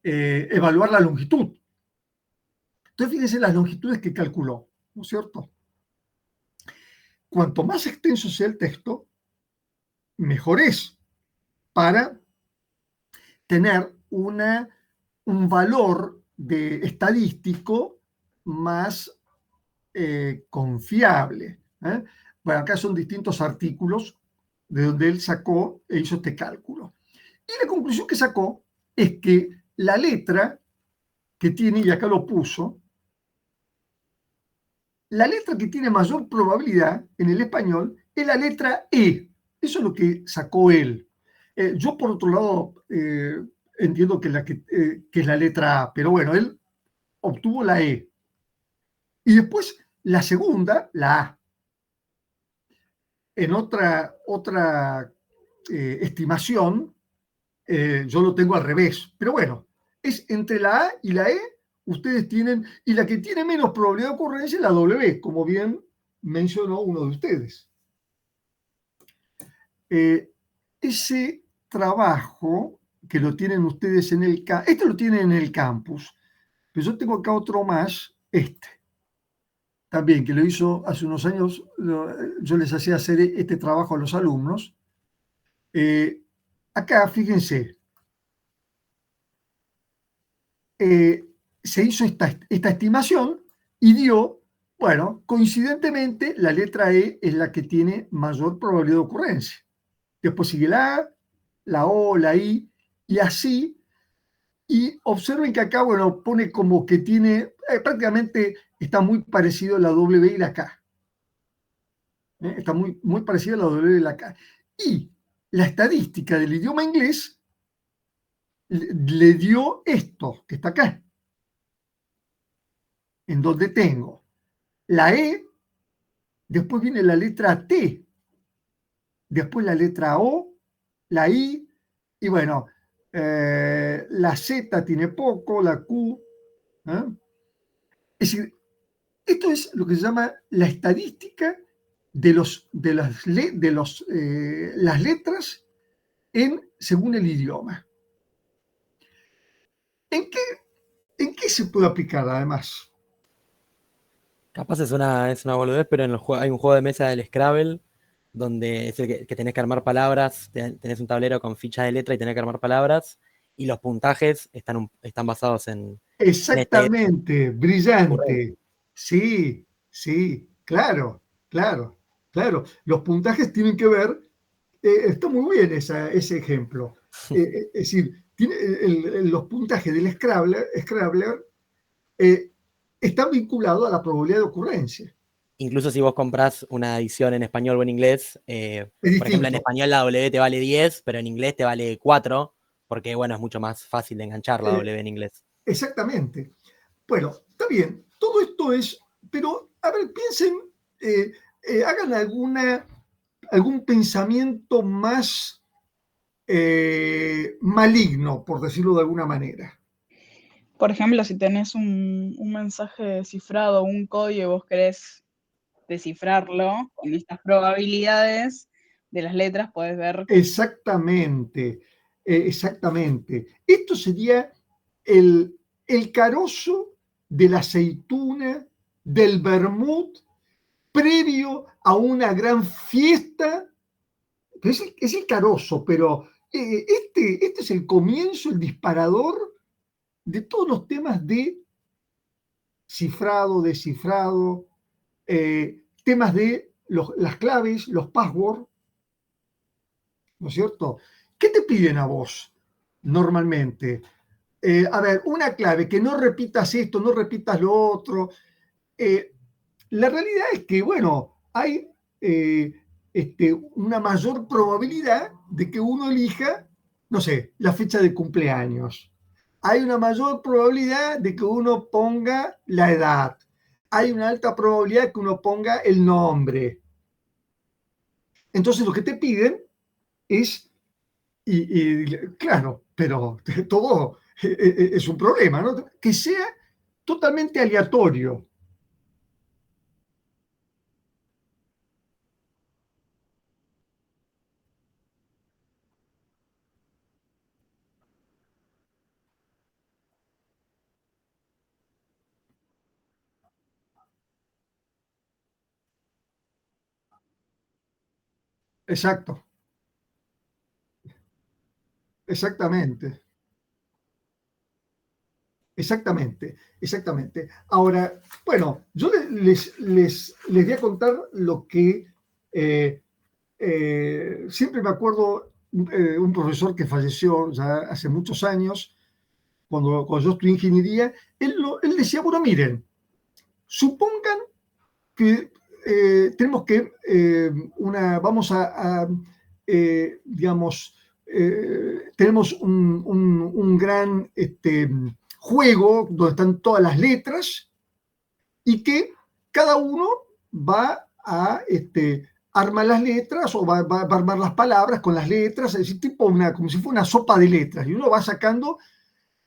evaluar la longitud. Entonces, fíjense las longitudes que calculó, ¿no es cierto? Cuanto más extenso sea el texto, mejor es para tener un valor estadístico más confiable. Bueno, acá son distintos artículos de donde él sacó e hizo este cálculo. Y la conclusión que sacó es que la letra que tiene, y acá lo puso, la letra que tiene mayor probabilidad en el español es la letra E. Eso es lo que sacó él. Yo, por otro lado, entiendo que es la letra A, pero bueno, él obtuvo la E. Y después la segunda, la A. En otra estimación, yo lo tengo al revés. Pero bueno, es entre la A y la E, ustedes tienen, y la que tiene menos probabilidad de ocurrencia es la W, como bien mencionó uno de ustedes. Ese trabajo que lo tienen ustedes en el campus, este lo tienen en el campus, pero yo tengo acá otro más, también que lo hizo hace unos años, yo les hacía hacer este trabajo a los alumnos. Acá, fíjense, se hizo esta estimación y dio, bueno, coincidentemente la letra E es la que tiene mayor probabilidad de ocurrencia. Después sigue la A, la O, la I, y así. Y observen que acá, bueno, pone como que tiene, prácticamente está muy parecido a la W y la K. Está muy, muy parecido a la W y la K. Y la estadística del idioma inglés le dio esto, que está acá, en donde tengo la E, después viene la letra T, después la letra O, la I, y bueno, la Z tiene poco, la Q. Es decir, esto es lo que se llama la estadística las letras según el idioma. ¿En qué se puede aplicar además? Capaz es una boludez, pero hay un juego de mesa del Scrabble, donde es el que tenés que armar palabras, tenés un tablero con ficha de letra y tenés que armar palabras, y los puntajes están basados en Exactamente, brillante. Sí, claro. Los puntajes tienen que ver, está muy bien ese ejemplo. Es decir, los puntajes del Scrabbler están vinculados a la probabilidad de ocurrencia. Incluso si vos comprás una edición en español o en inglés, por ejemplo, en español la W te vale 10, pero en inglés te vale 4, porque bueno, es mucho más fácil de enganchar la W en inglés. Exactamente. Bueno, está bien, todo esto es, pero a ver, piensen, hagan algún pensamiento más maligno, por decirlo de alguna manera. Por ejemplo, si tenés un mensaje descifrado, un código y vos querés descifrarlo, con estas probabilidades de las letras podés ver. Exactamente. Esto sería el carozo de la aceituna, del vermut, previo a una gran fiesta. Es el carozo, pero este es el comienzo, el disparador de todos los temas de cifrado, descifrado, temas de las claves, los passwords, ¿no es cierto? ¿Qué te piden a vos normalmente? A ver, una clave, que no repitas esto, no repitas lo otro. La realidad es que, bueno, hay una mayor probabilidad de que uno elija, no sé, la fecha de cumpleaños. Hay una mayor probabilidad de que uno ponga la edad. Hay una alta probabilidad de que uno ponga el nombre. Entonces lo que te piden es, claro, pero todo es un problema, ¿no? Que sea totalmente aleatorio. Exacto. Exactamente. Ahora, bueno, yo les voy a contar lo que siempre me acuerdo, un profesor que falleció ya hace muchos años, cuando yo estudié ingeniería, él decía, bueno, miren, supongan que tenemos que, vamos digamos, tenemos un gran juego donde están todas las letras y que cada uno va a armar las letras o va a armar las palabras con las letras, es decir, como si fuera una sopa de letras, y uno va sacando,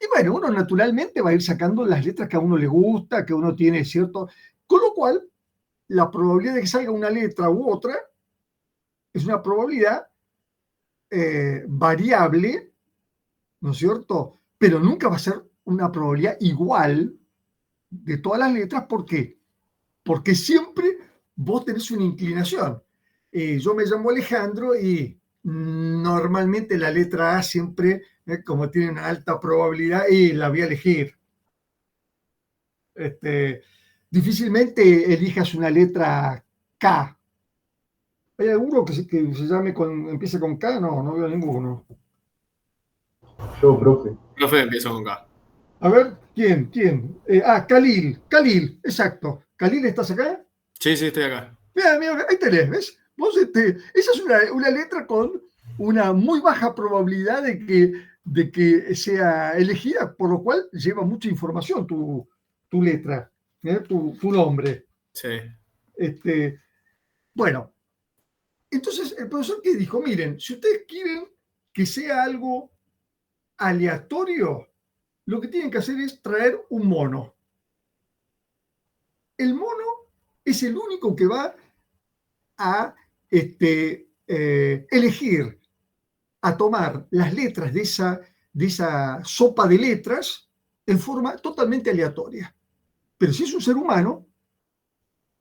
y bueno, uno naturalmente va a ir sacando las letras que a uno le gusta, que uno tiene cierto, con lo cual la probabilidad de que salga una letra u otra es una probabilidad variable, ¿no es cierto? Pero nunca va a ser una probabilidad igual de todas las letras. ¿Por qué? Porque siempre vos tenés una inclinación. Yo me llamo Alejandro y normalmente la letra A siempre, como tiene una alta probabilidad, la voy a elegir. Difícilmente elijas una letra K. ¿Hay alguno que se llame empiece con K? No veo ninguno. Yo, profe. Profe, empiezo con K. A ver, ¿quién? Khalil, exacto. ¿Khalil, estás acá? Sí, estoy acá. Mira, ahí tenés, ¿ves? Vos, esa es una letra con una muy baja probabilidad de que sea elegida, por lo cual lleva mucha información tu letra, tu nombre. Sí. Bueno, entonces el profesor que dijo, miren, si ustedes quieren que sea algo aleatorio, lo que tienen que hacer es traer un mono. El mono es el único que va a elegir, a tomar las letras de esa sopa de letras en forma totalmente aleatoria. Pero si es un ser humano,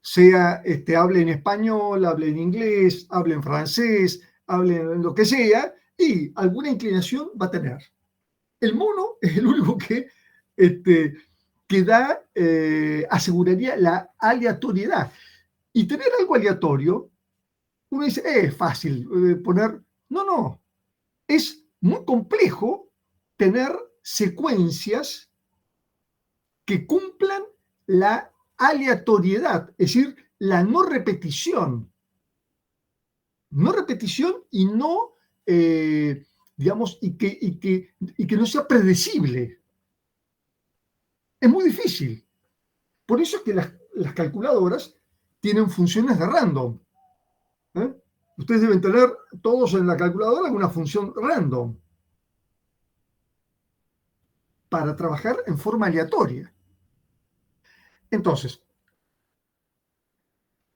sea hable en español, hable en inglés, hable en francés, hable en lo que sea, y alguna inclinación va a tener. El mono es el único que aseguraría la aleatoriedad. Y tener algo aleatorio, uno dice, es fácil poner... No. Es muy complejo tener secuencias que cumplan la aleatoriedad, es decir, la no repetición. No repetición y no, digamos, y que no sea predecible. Es muy difícil. Por eso es que las calculadoras tienen funciones de random. Ustedes deben tener todos en la calculadora alguna función random para trabajar en forma aleatoria. Entonces,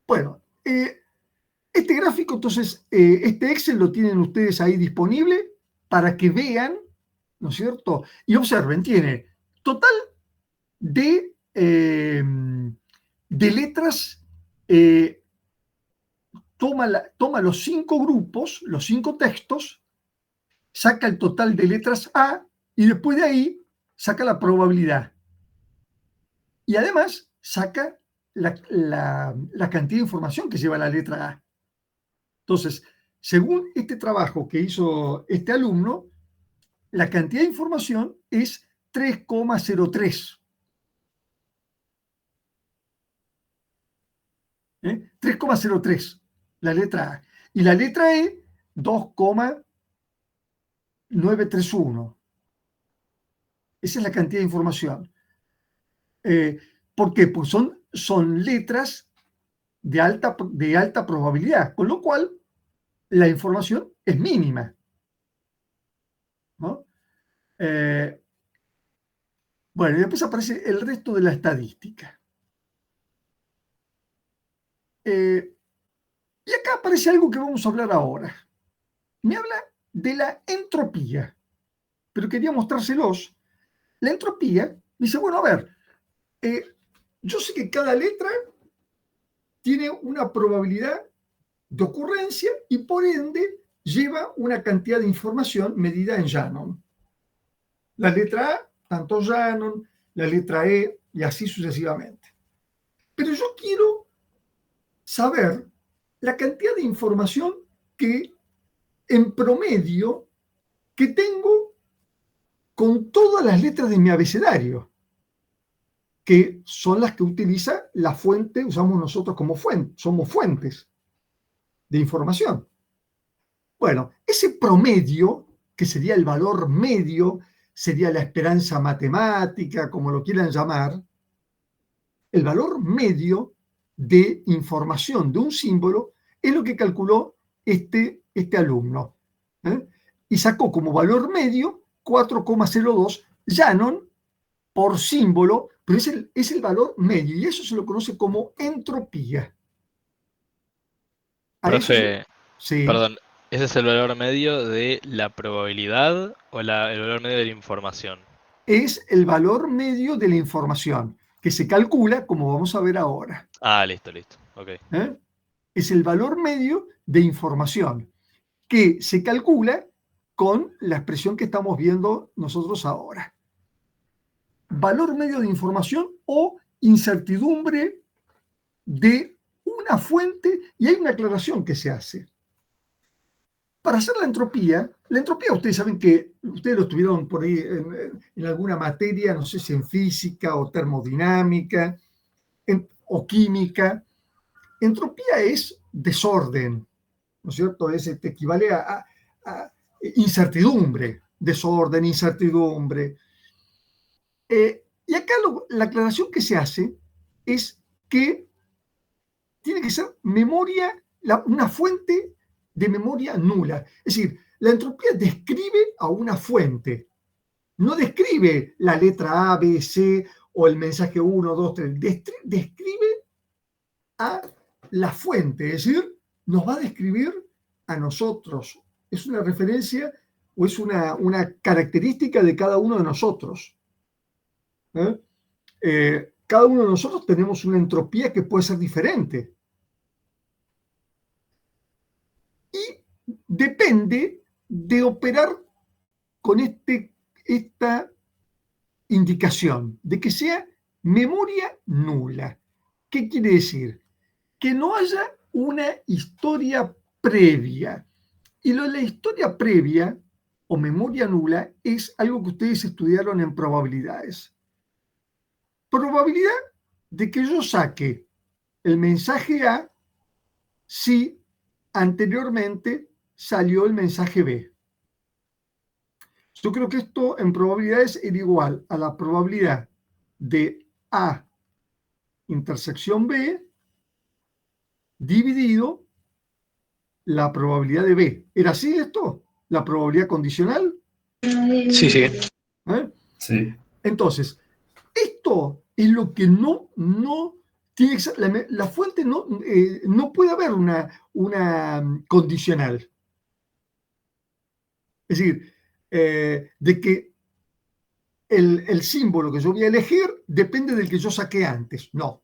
bueno, este gráfico, entonces, este Excel lo tienen ustedes ahí disponible para que vean, ¿no es cierto? Y observen, tiene total de letras, toma los 5 grupos, los 5 textos, saca el total de letras A y después de ahí saca la probabilidad. Y además saca la cantidad de información que lleva la letra A. Entonces, según este trabajo que hizo este alumno, la cantidad de información es 3,03. 3,03, la letra A. Y la letra E, 2,931. Esa es la cantidad de información. ¿Por qué? Pues son letras de alta probabilidad, con lo cual la información es mínima, ¿no? Bueno, y después aparece el resto de la estadística. Y acá aparece algo que vamos a hablar ahora. Me habla de la entropía, pero quería mostrárselos. La entropía dice, bueno, a ver, yo sé que cada letra tiene una probabilidad de ocurrencia y por ende lleva una cantidad de información medida en Shannon. La letra A, tanto Shannon, la letra E y así sucesivamente. Pero yo quiero saber la cantidad de información que en promedio que tengo con todas las letras de mi abecedario, que son las que utiliza la fuente, usamos nosotros como fuente, somos fuentes de información. Bueno, ese promedio, que sería el valor medio, sería la esperanza matemática, como lo quieran llamar, el valor medio de información de un símbolo es lo que calculó este alumno. Y sacó como valor medio 4,02 Shannon por símbolo, pero es el valor medio, y eso se lo conoce como entropía. Profe, sí. Perdón, ¿ese es el valor medio de la probabilidad o el valor medio de la información? Es el valor medio de la información, que se calcula, como vamos a ver ahora. Ah, listo, ok. Es el valor medio de información, que se calcula con la expresión que estamos viendo nosotros ahora. Valor medio de información o incertidumbre de una fuente, y hay una aclaración que se hace. Para hacer la entropía ustedes saben que, ustedes lo estuvieron por ahí en alguna materia, no sé si en física o termodinámica o química. Entropía es desorden, ¿no es cierto? Equivale a incertidumbre, desorden, incertidumbre. Y acá la aclaración que se hace es que tiene que ser memoria, una fuente de memoria nula. Es decir, la entropía describe a una fuente, no describe la letra A, B, C o el mensaje 1, 2, 3, describe a la fuente, es decir, nos va a describir a nosotros. Es una referencia o es una característica de cada uno de nosotros. Cada uno de nosotros tenemos una entropía que puede ser diferente. Y depende de operar con esta indicación de que sea memoria nula. ¿Qué quiere decir? Que no haya una historia previa. Y lo de la historia previa o memoria nula es algo que ustedes estudiaron en probabilidades. Probabilidad de que yo saque el mensaje A si anteriormente salió el mensaje B. Yo creo que esto en probabilidades era igual a la probabilidad de A intersección B dividido la probabilidad de B. ¿Era así esto? ¿La probabilidad condicional? Sí, sí. Sí. Entonces, esto es lo que no tiene la fuente no puede haber una condicional. Es decir, de que el símbolo que yo voy a elegir depende del que yo saqué antes. No.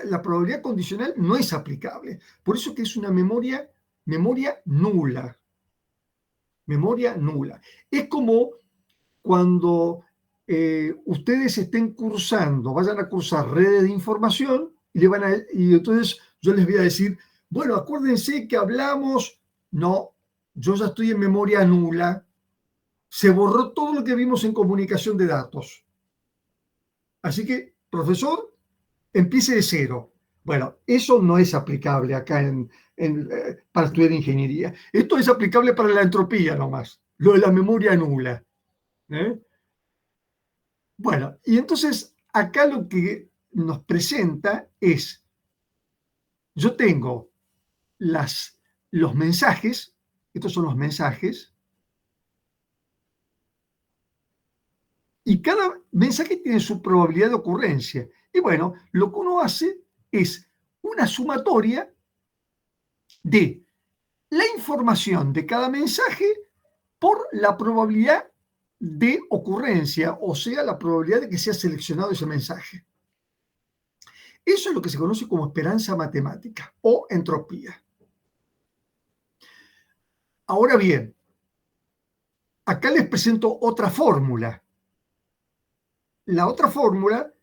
La probabilidad condicional no es aplicable. Por eso que es una memoria nula. Memoria nula. Es como cuando ustedes estén cursando, vayan a cursar redes de información y entonces yo les voy a decir, bueno, acuérdense que hablamos, no, yo ya estoy en memoria nula, se borró todo lo que vimos en comunicación de datos. Así que, profesor, empiece de cero. Bueno, eso no es aplicable acá para estudiar ingeniería. Esto es aplicable para la entropía nomás, lo de la memoria nula. Bueno, y entonces acá lo que nos presenta es, yo tengo los mensajes, estos son los mensajes, y cada mensaje tiene su probabilidad de ocurrencia. Y bueno, lo que uno hace es una sumatoria de la información de cada mensaje por la probabilidad de ocurrencia, o sea, la probabilidad de que sea seleccionado ese mensaje. Eso es lo que se conoce como esperanza matemática o entropía. Ahora bien, acá les presento otra fórmula. La otra fórmula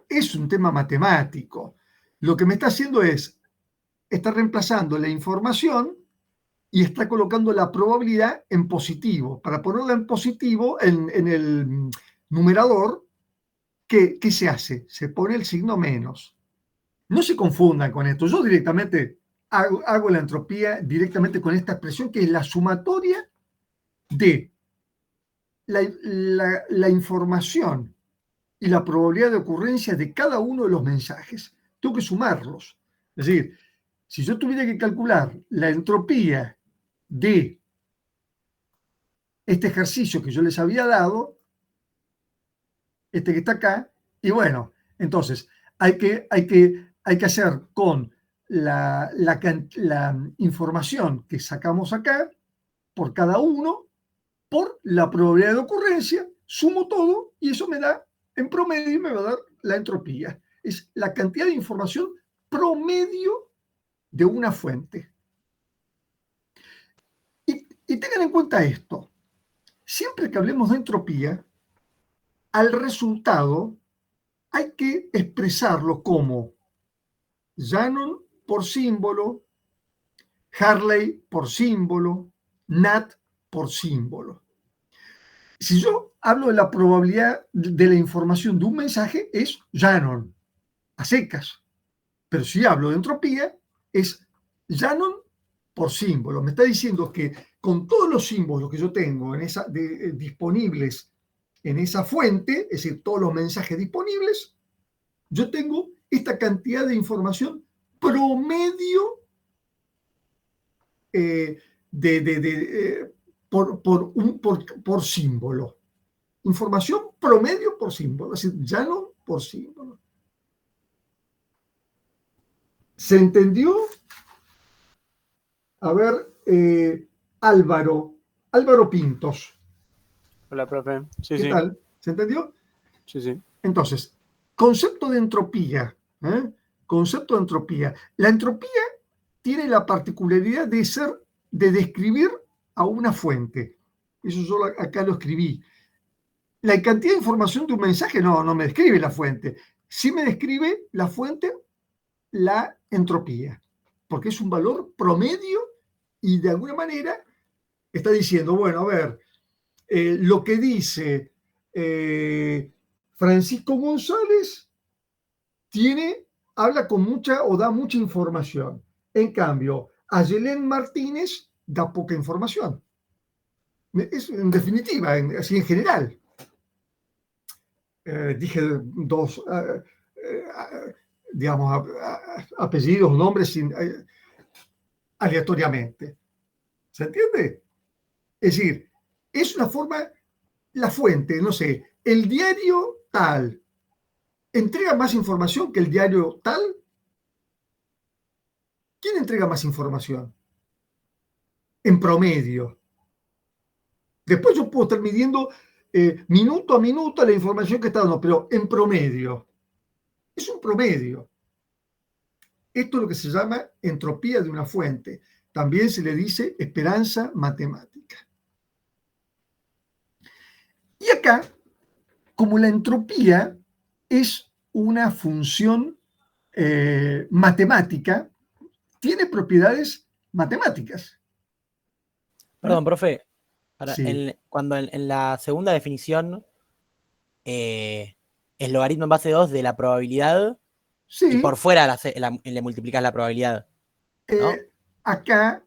es un tema matemático. Lo que me está haciendo está reemplazando la información y está colocando la probabilidad en positivo. Para ponerla en positivo en el numerador, ¿qué se hace? Se pone el signo menos. No se confundan con esto. Yo directamente hago la entropía directamente con esta expresión que es la sumatoria de la información y la probabilidad de ocurrencia de cada uno de los mensajes. Tengo que sumarlos. Es decir, si yo tuviera que calcular la entropía de este ejercicio que yo les había dado, este que está acá, y bueno, entonces hay que hacer con la información que sacamos acá, por cada uno, por la probabilidad de ocurrencia, sumo todo y eso me da, en promedio, me va a dar la entropía. Es la cantidad de información promedio de una fuente. Y tengan en cuenta esto. Siempre que hablemos de entropía, al resultado hay que expresarlo como Shannon por símbolo, Hartley por símbolo, Nat por símbolo. Si yo hablo de la probabilidad de la información de un mensaje, es Shannon, a secas. Pero si hablo de entropía, es Shannon por símbolo. Me está diciendo que con todos los símbolos que yo tengo disponibles en esa fuente, es decir, todos los mensajes disponibles, yo tengo esta cantidad de información promedio por símbolo. Información promedio por símbolo, es decir, Shannon por símbolo. ¿Se entendió? A ver, Álvaro Pintos. Hola, profe. Sí, ¿Qué sí. tal? ¿Se entendió? Sí, sí. Entonces, concepto de entropía. ¿Eh? Concepto de entropía. La entropía tiene la particularidad de describir a una fuente. Eso yo acá lo escribí. La cantidad de información de un mensaje no me describe la fuente. Sí me describe la fuente, la entropía, porque es un valor promedio y de alguna manera está diciendo, bueno, a ver, lo que dice Francisco González habla con mucha o da mucha información. En cambio, Ayelén Martínez da poca información. Es en definitiva, así en general. Dije dos, digamos, apellidos, nombres aleatoriamente. ¿Se entiende? Es decir, es una forma, la fuente, no sé, el diario tal, ¿entrega más información que el diario tal? ¿Quién entrega más información? En promedio. Después yo puedo estar midiendo minuto a minuto la información que está dando, pero en promedio. Es un promedio. Esto es lo que se llama entropía de una fuente. También se le dice esperanza matemática. Y acá, como la entropía es una función matemática, tiene propiedades matemáticas. Perdón, profe. Sí. Cuando en la segunda definición, el logaritmo en base 2 de la probabilidad, Sí. y por fuera le multiplicas la probabilidad, ¿no? Acá,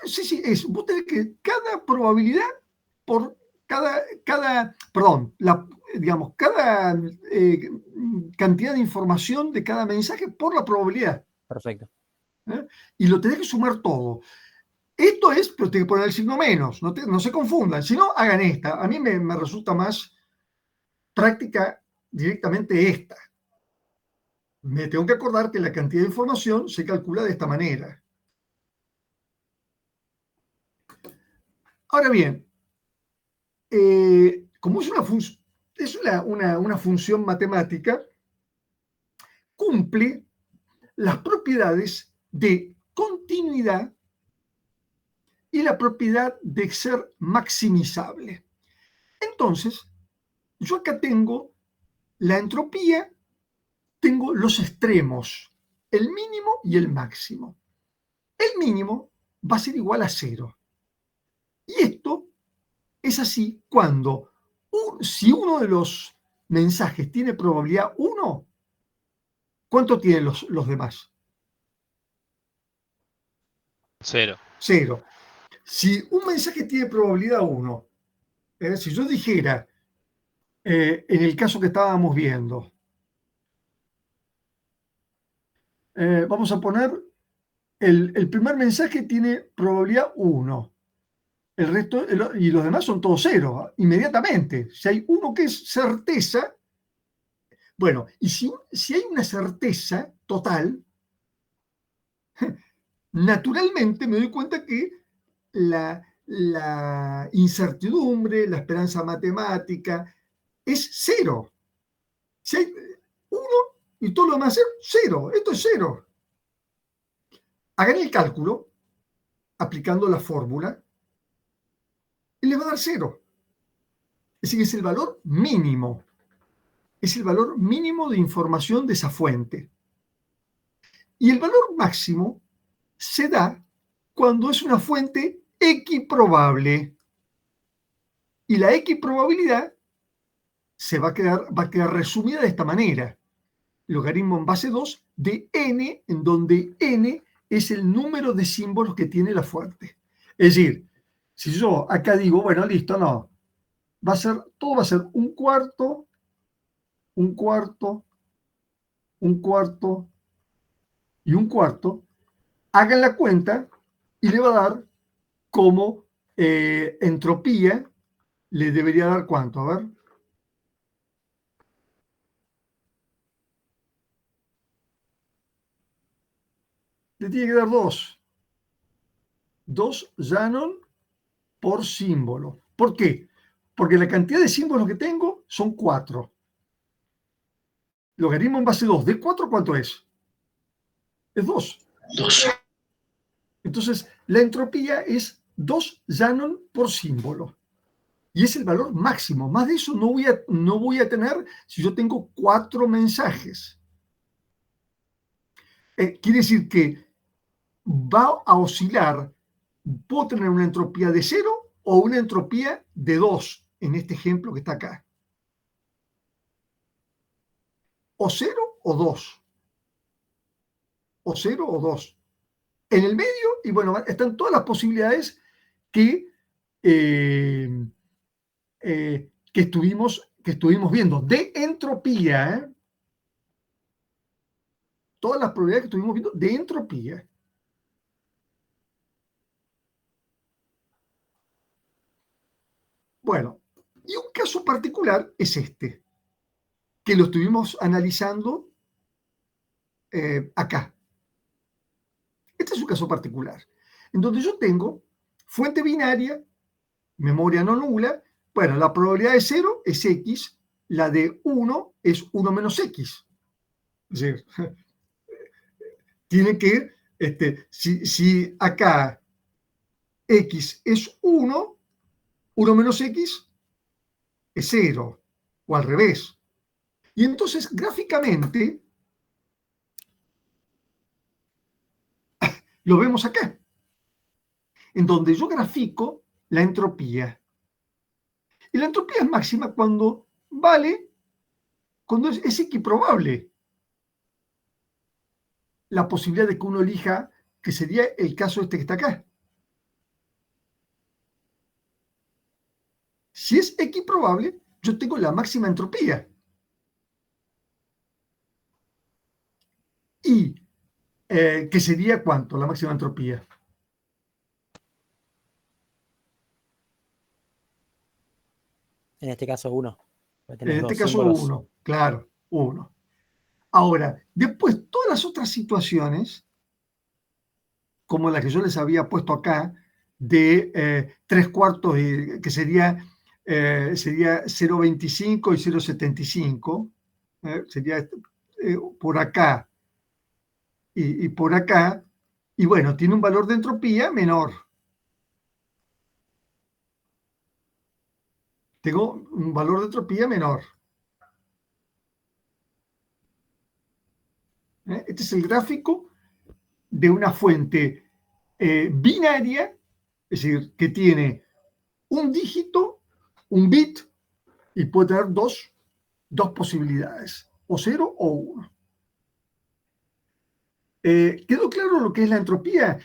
sí, vos tenés que cada probabilidad por cada cantidad de información de cada mensaje por la probabilidad. Perfecto. Y lo tenés que sumar todo. Esto es, pero tenés que poner el signo menos, no se confundan. Si no, hagan esta. A mí me resulta más práctica directamente esta. Me tengo que acordar que la cantidad de información se calcula de esta manera. Ahora bien, como es una función matemática, cumple las propiedades de continuidad y la propiedad de ser maximizable. Entonces, yo acá tengo la entropía, tengo los extremos, el mínimo y el máximo. El mínimo va a ser igual a 0. Y esto es así cuando, si uno de los mensajes tiene probabilidad 1, ¿cuánto tienen los demás? 0. 0. Si un mensaje tiene probabilidad 1, si yo dijera, en el caso que estábamos viendo, vamos a poner, el primer mensaje tiene probabilidad 1. El resto, y los demás son todos 0, inmediatamente. Si hay uno que es certeza, bueno, y si hay una certeza total, naturalmente me doy cuenta que la incertidumbre, la esperanza matemática, es 0. Si hay 1 y todo lo demás es 0, esto es 0. Hagan el cálculo aplicando la fórmula y les va a dar 0. Es decir, es el valor mínimo. Es el valor mínimo de información de esa fuente. Y el valor máximo se da cuando es una fuente equiprobable. Y la equiprobabilidad va a quedar resumida de esta manera. Logaritmo en base 2 de n, en donde n es el número de símbolos que tiene la fuente. Es decir, si yo acá digo, bueno, listo, no, todo va a ser un cuarto, un cuarto, un cuarto y un cuarto, hagan la cuenta y le va a dar como entropía, le debería dar ¿cuánto? A ver. le tiene que dar 2. 2 Shannon por símbolo. ¿Por qué? Porque la cantidad de símbolos que tengo son 4. Logaritmo en base 2. ¿De 4 cuánto es? Es 2. 2. Entonces, la entropía es 2 Shannon por símbolo. Y es el valor máximo. Más de eso no voy a tener si yo tengo 4 mensajes. Quiere decir que va a oscilar. Puedo tener una entropía de 0 o una entropía de 2, en este ejemplo que está acá. O 0 o 2. O 0 o 2. En el medio, y bueno, están todas las posibilidades que estuvimos viendo. De entropía, todas las probabilidades que estuvimos viendo de entropía. Bueno, y un caso particular es este, que lo estuvimos analizando acá. Este es un caso particular, en donde yo tengo fuente binaria, memoria no nula. Bueno, la probabilidad de 0 es X, la de 1 es 1 menos X. Es decir, tiene que, si acá X es 1, 1 menos X es 0, o al revés. Y entonces, gráficamente, lo vemos acá, en donde yo grafico la entropía. Y la entropía es máxima cuando es equiprobable la posibilidad de que uno elija, que sería el caso que está acá. Si es equiprobable, yo tengo la máxima entropía. Y, ¿qué sería cuánto la máxima entropía? En este caso 1. En este caso 1, claro, 1. Ahora, después todas las otras situaciones, como la que yo les había puesto acá, de 3/4, que sería 0,25 y 0,75, sería por acá y por acá, y bueno, tiene un valor de entropía menor. Tengo un valor de entropía menor. Este es el gráfico de una fuente binaria, es decir, que tiene un dígito, un bit, y puede tener dos posibilidades, o 0 o 1. ¿Quedó claro lo que es la entropía?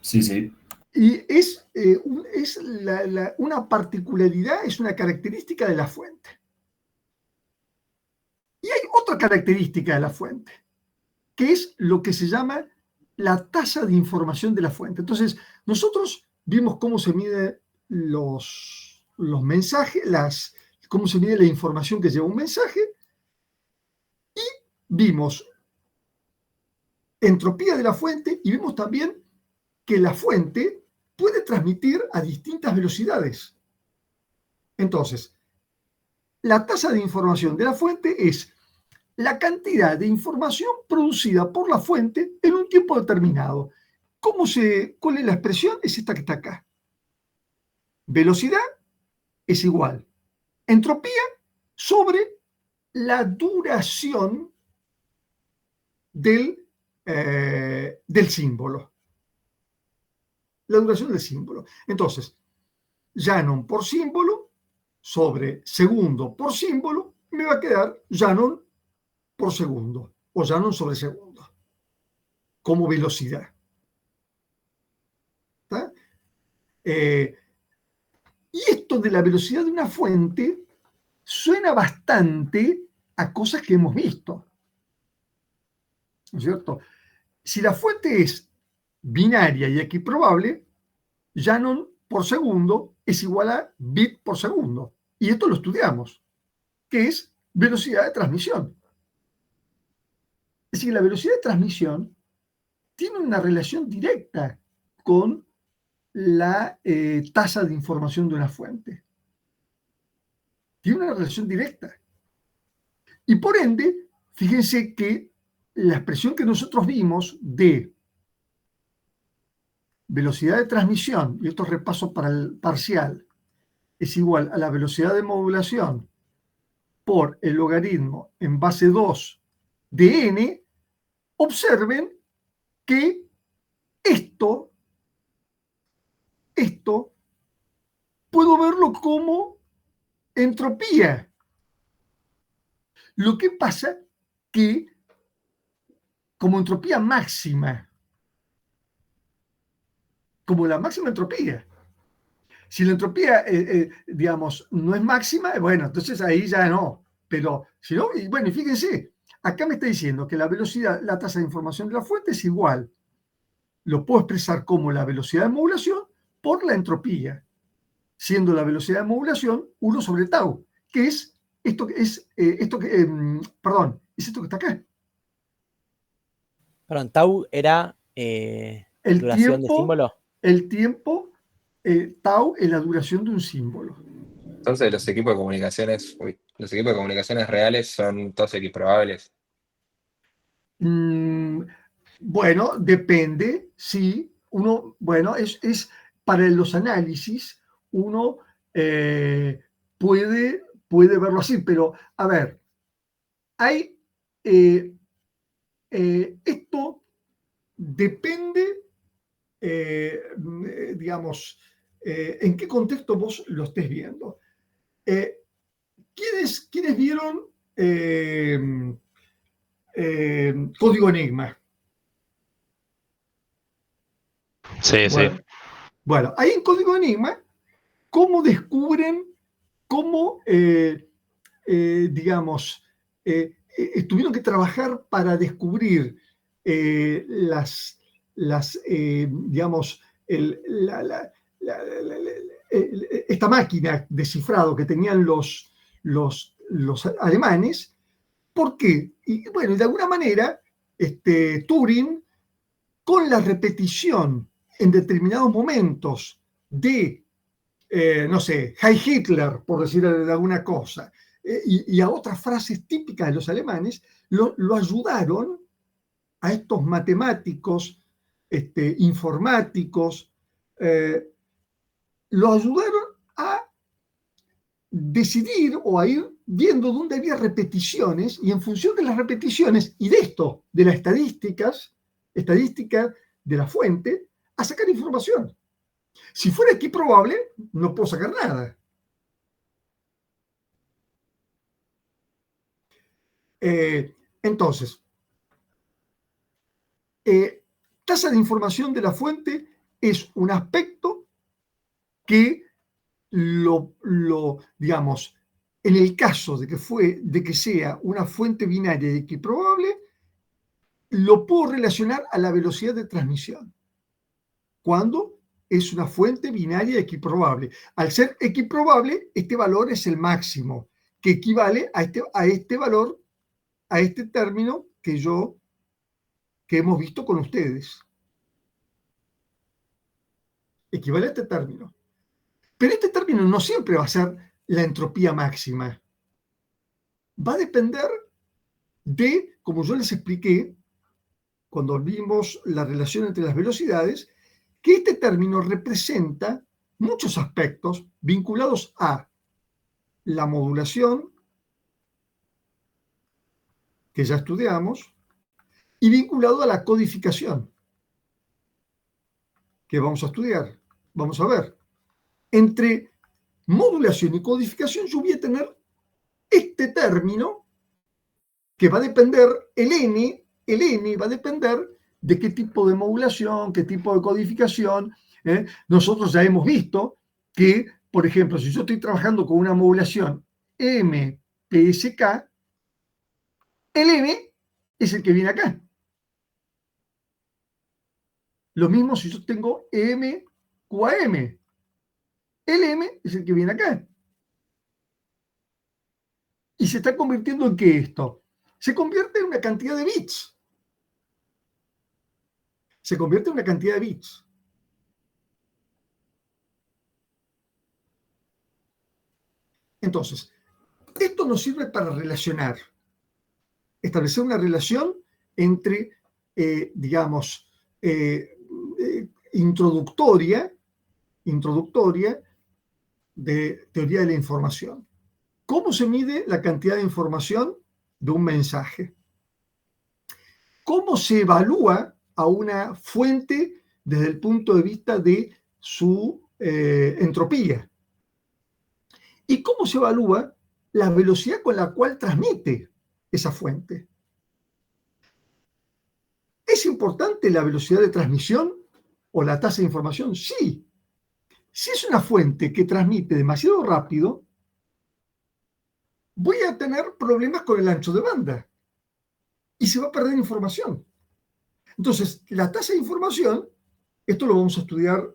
Sí, sí. Y es una particularidad, es una característica de la fuente. Y hay otra característica de la fuente, que es lo que se llama la tasa de información de la fuente. Entonces, nosotros vimos cómo se miden los mensajes, cómo se mide la información que lleva un mensaje, y vimos entropía de la fuente, y vimos también que la fuente puede transmitir a distintas velocidades. Entonces, la tasa de información de la fuente es la cantidad de información producida por la fuente en un tiempo determinado. ¿Cuál es la expresión? Es esta que está acá. Velocidad es igual entropía sobre la duración del símbolo. La duración del símbolo. Entonces, Shannon por símbolo sobre segundo por símbolo, me va a quedar Shannon por segundo, o Shannon sobre segundo, como velocidad. Y esto de la velocidad de una fuente suena bastante a cosas que hemos visto, ¿no es cierto? Si la fuente es binaria y equiprobable, Shannon por segundo es igual a bit por segundo. Y esto lo estudiamos, que es velocidad de transmisión. Es decir, la velocidad de transmisión tiene una relación directa con la tasa de información de una fuente. Tiene una relación directa. Y por ende, fíjense que la expresión que nosotros vimos de velocidad de transmisión, y esto es repaso para el parcial, es igual a la velocidad de modulación por el logaritmo en base 2 de n. Observen que esto puedo verlo como entropía. Lo que pasa que como entropía máxima, como la máxima entropía. Si la entropía, digamos, no es máxima, bueno, entonces ahí ya no. Pero, si no, y bueno, y fíjense, acá me está diciendo que la velocidad, la tasa de información de la fuente es igual. Lo puedo expresar como la velocidad de modulación por la entropía, siendo la velocidad de modulación 1 sobre tau, que es esto que es, perdón, es esto que está acá. Perdón, tau era duración de símbolo. El tiempo, tau es la duración de un símbolo. Entonces los equipos de comunicaciones reales son todos equiprobables. Bueno, depende, sí. Uno, bueno, es para los análisis, uno puede verlo así, pero a ver, hay esto depende, digamos, en qué contexto vos lo estés viendo. ¿Quiénes vieron Código Enigma? Sí, bueno, sí. Bueno, ahí en Código Enigma, ¿cómo descubren, digamos, tuvieron que trabajar para descubrir digamos, esta máquina de cifrado que tenían los alemanes? ¿Por qué? Y bueno, de alguna manera, Turing, con la repetición en determinados momentos de, no sé, Heil Hitler, por decir de alguna cosa, y a otras frases típicas de los alemanes, lo ayudaron a estos matemáticos, informáticos, lo ayudaron a decidir o a ir viendo dónde había repeticiones, y en función de las repeticiones y de esto, de las estadística de la fuente, a sacar información. Si fuera equiprobable, no puedo sacar nada. Entonces, tasa de información de la fuente es un aspecto que digamos, en el caso de que sea una fuente binaria y equiprobable, lo puedo relacionar a la velocidad de transmisión. Cuando es una fuente binaria equiprobable. Al ser equiprobable, este valor es el máximo, que equivale a este valor, a este término que hemos visto con ustedes. Equivale a este término. Pero este término no siempre va a ser la entropía máxima. Va a depender de, como yo les expliqué, cuando vimos la relación entre las velocidades, que este término representa muchos aspectos vinculados a la modulación, que ya estudiamos, y vinculado a la codificación, que vamos a estudiar, vamos a ver. Entre modulación y codificación yo voy a tener este término que va a depender, el n va a depender de qué tipo de modulación, qué tipo de codificación. Nosotros ya hemos visto que, por ejemplo, si yo estoy trabajando con una modulación MPSK, el m es el que viene acá. Lo mismo si yo tengo MQAM. El m es el que viene acá. ¿Y se está convirtiendo en qué esto? Se convierte en una cantidad de bits. se convierte en una cantidad de bits. Entonces, esto nos sirve para relacionar, establecer una relación entre, digamos, introductoria de teoría de la información. ¿Cómo se mide la cantidad de información de un mensaje? ¿Cómo se evalúa a una fuente desde el punto de vista de su entropía? ¿Y cómo se evalúa la velocidad con la cual transmite esa fuente? ¿Es importante la velocidad de transmisión o la tasa de información? Sí. Si es una fuente que transmite demasiado rápido, voy a tener problemas con el ancho de banda y se va a perder información. Entonces, la tasa de información, esto lo vamos a estudiar,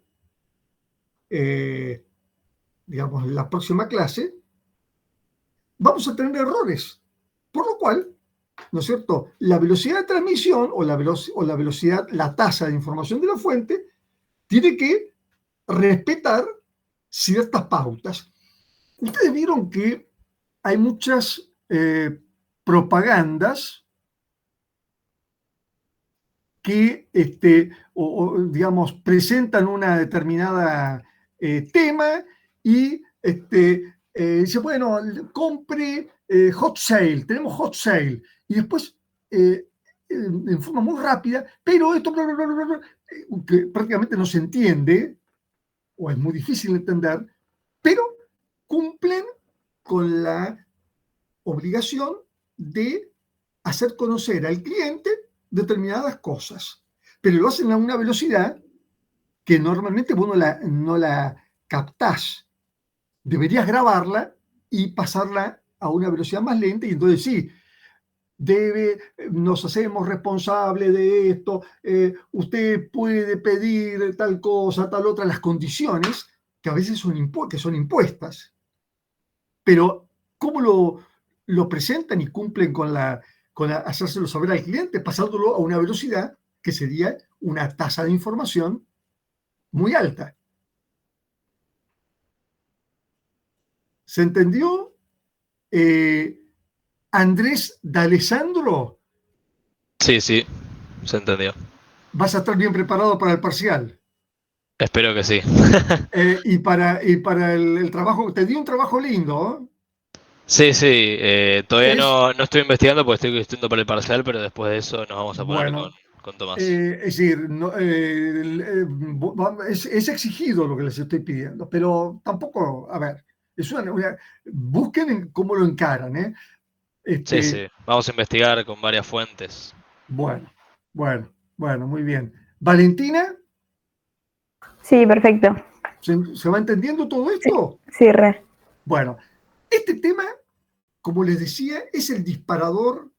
digamos, en la próxima clase, vamos a tener errores, por lo cual, ¿no es cierto?, la velocidad de transmisión o la velocidad, la tasa de información de la fuente, tiene que respetar ciertas pautas. Ustedes vieron que hay muchas propagandas que, digamos, presentan una determinada tema y dice, bueno, compre hot sale, tenemos hot sale, y después en forma muy rápida, pero esto que prácticamente no se entiende, o es muy difícil de entender, pero cumplen con la obligación de hacer conocer al cliente determinadas cosas, pero lo hacen a una velocidad que normalmente vos no la captás. Deberías grabarla y pasarla a una velocidad más lenta, y entonces sí, nos hacemos responsables de esto, usted puede pedir tal cosa, tal otra, las condiciones que a veces son impuestas. Pero ¿cómo lo presentan y cumplen con hacérselo saber al cliente? Pasándolo a una velocidad que sería una tasa de información muy alta. ¿Se entendió? Andrés D'Alessandro. Sí, se entendió. ¿Vas a estar bien preparado para el parcial? Espero que sí. Y para el trabajo, te di un trabajo lindo, ¿eh? Sí, todavía no estoy investigando porque estoy estudiando para el parcial, pero después de eso nos vamos a poner con Tomás. Es decir, es exigido lo que les estoy pidiendo, pero tampoco, a ver, busquen cómo lo encaran, ¿eh? Sí, vamos a investigar con varias fuentes. Bueno, muy bien. ¿Valentina? Sí, perfecto. ¿Se va entendiendo todo esto? Sí, re. Bueno, este tema, como les decía, es el disparador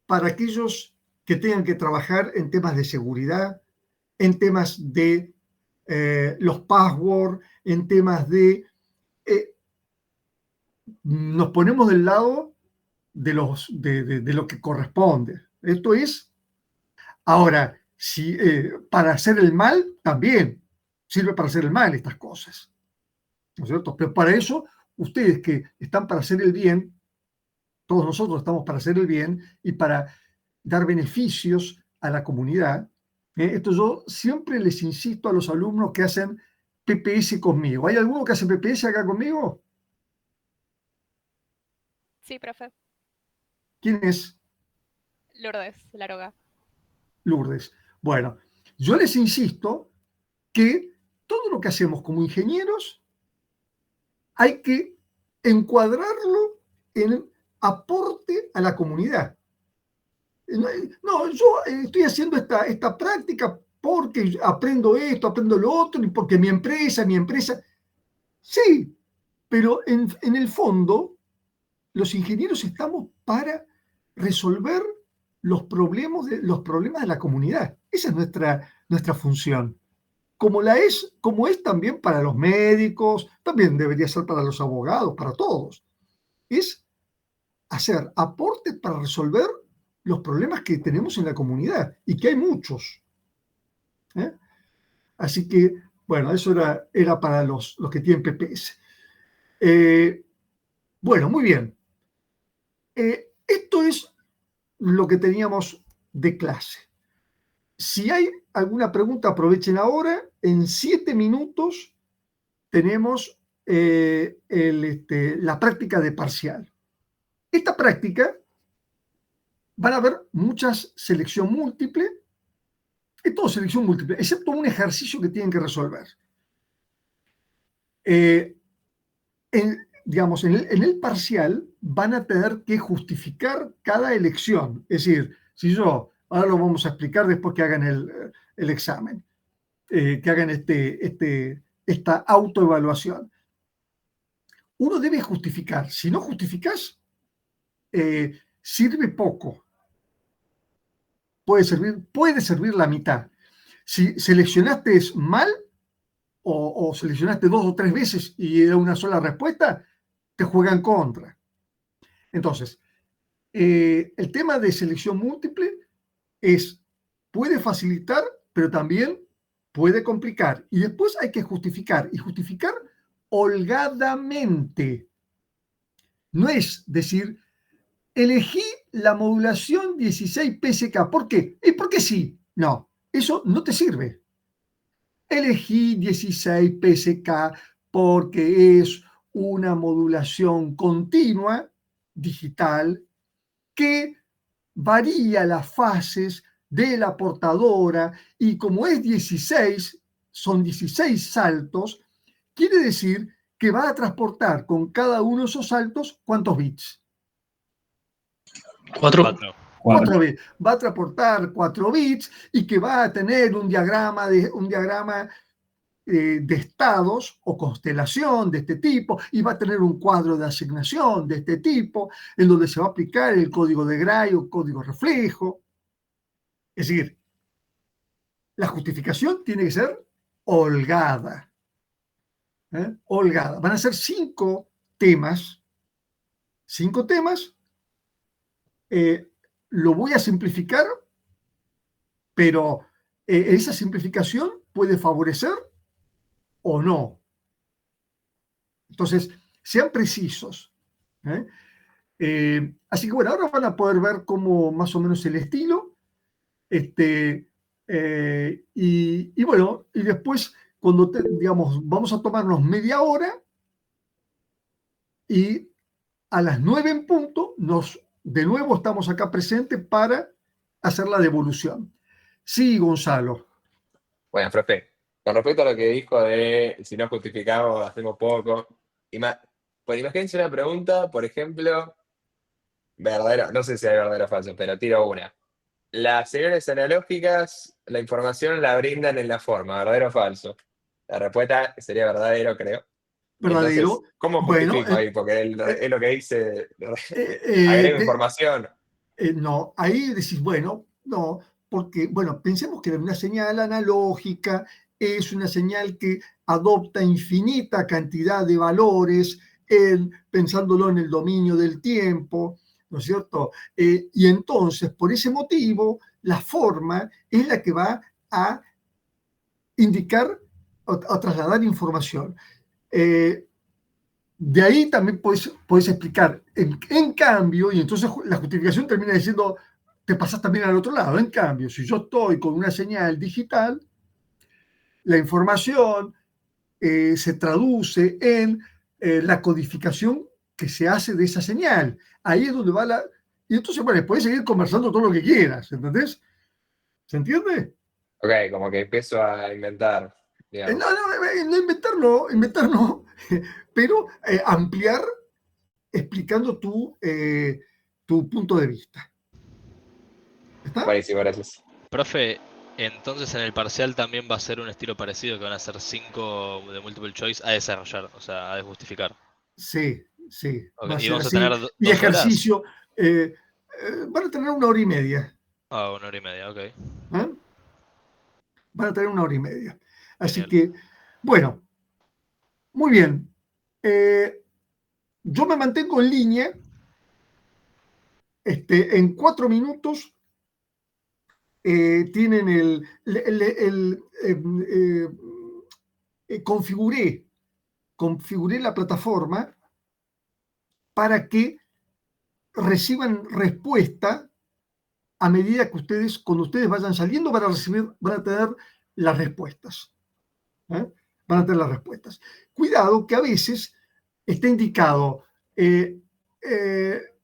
para aquellos que tengan que trabajar en temas de seguridad, en temas de los passwords, en temas de... nos ponemos del lado de lo que corresponde. Esto es, ahora, para hacer el mal, también sirve para hacer el mal estas cosas, ¿no es cierto? Pero para eso, ustedes que están para hacer el bien, todos nosotros estamos para hacer el bien y para dar beneficios a la comunidad. Esto yo siempre les insisto a los alumnos que hacen PPS conmigo. ¿Hay alguno que hace PPS acá conmigo? Sí, profe. ¿Quién es? Lourdes Laroga. Lourdes. Bueno, yo les insisto que todo lo que hacemos como ingenieros hay que encuadrarlo en aporte a la comunidad. No, yo estoy haciendo esta práctica porque aprendo esto, aprendo lo otro, y porque mi empresa... Sí, pero en el fondo, los ingenieros estamos para resolver los problemas de la comunidad. Esa es nuestra función. Como es también para los médicos, también debería ser para los abogados, para todos. Es hacer aportes para resolver los problemas que tenemos en la comunidad, y que hay muchos. Así que, bueno, eso era para los que tienen PPS. Bueno, muy bien. Esto es lo que teníamos de clase. Si hay alguna pregunta, aprovechen ahora. En 7 minutos tenemos la práctica de parcial. Esta práctica van a haber muchas selección múltiple, es todo selección múltiple, excepto un ejercicio que tienen que resolver. Digamos, en el parcial van a tener que justificar cada elección. Es decir, si yo, ahora lo vamos a explicar después que hagan el examen, que hagan esta autoevaluación. Uno debe justificar. Si no justificas, sirve poco. Puede servir la mitad. Si seleccionaste mal o seleccionaste 2 o 3 veces y era una sola respuesta, te juega en contra. Entonces, el tema de selección múltiple puede facilitar, pero también puede complicar. Y después hay que justificar, y justificar holgadamente. No es decir, elegí la modulación 16 PSK. ¿Por qué? ¿Y por qué sí? No, eso no te sirve. Elegí 16 PSK porque es una modulación continua, digital, que varía las fases de la portadora y como es 16, son 16 saltos, quiere decir que va a transportar con cada uno de esos saltos, ¿cuántos bits? 4. 4 bits. Va a transportar 4 bits y que va a tener un diagrama de estados o constelación de este tipo, y va a tener un cuadro de asignación de este tipo, en donde se va a aplicar el código de Gray o código reflejo. Es decir, la justificación tiene que ser holgada. Holgada. Van a ser 5 temas. 5 temas. Lo voy a simplificar, pero esa simplificación puede favorecer o no. Entonces, sean precisos. Así que bueno, ahora van a poder ver cómo más o menos el estilo. Y bueno, y después, cuando digamos, vamos a tomarnos media hora y a las 9 en punto, de nuevo estamos acá presentes para hacer la devolución. Sí, Gonzalo. Bueno, profe, con respecto a lo que dijo de si no justificamos, hacemos poco. Pues imagínense una pregunta, por ejemplo, verdadero, no sé si hay verdadero o falso, pero tiro una. Las señales analógicas, la información la brindan en la forma, ¿verdadero o falso? La respuesta sería verdadero, creo. Verdadero. Entonces, ¿cómo justifico ahí? Porque es lo que dice, agrego información. No, ahí decís, bueno, no, porque, bueno, pensemos que una señal analógica es una señal que adopta infinita cantidad de valores, pensándolo en el dominio del tiempo, ¿no es cierto? Y entonces, por ese motivo, la forma es la que va a indicar o a trasladar información. De ahí también puedes explicar, en cambio, y entonces la justificación termina diciendo, te pasas también al otro lado. En cambio, si yo estoy con una señal digital, la información se traduce en la codificación que se hace de esa señal. Ahí es donde va y entonces, bueno, puedes seguir conversando todo lo que quieras, ¿entendés? ¿Se entiende? Ok, como que empiezo a inventar. No, inventar no, pero ampliar explicando tu punto de vista. ¿Está? Buenísimo, gracias. Profe, entonces en el parcial también va a ser un estilo parecido, que van a ser 5 de multiple choice a desarrollar, o sea, a justificar. Sí, sí. Okay. ¿Y vamos a tener 2 y ejercicio. Van a tener 1 hora y media. 1 hora y media, ok. Van a tener 1 hora y media. Así que, bueno, muy bien. Yo me mantengo en línea. En 4 minutos tienen configuré la plataforma para que reciban respuesta a medida que cuando ustedes vayan saliendo, van a tener las respuestas. Van a tener las respuestas. Cuidado que a veces está indicado,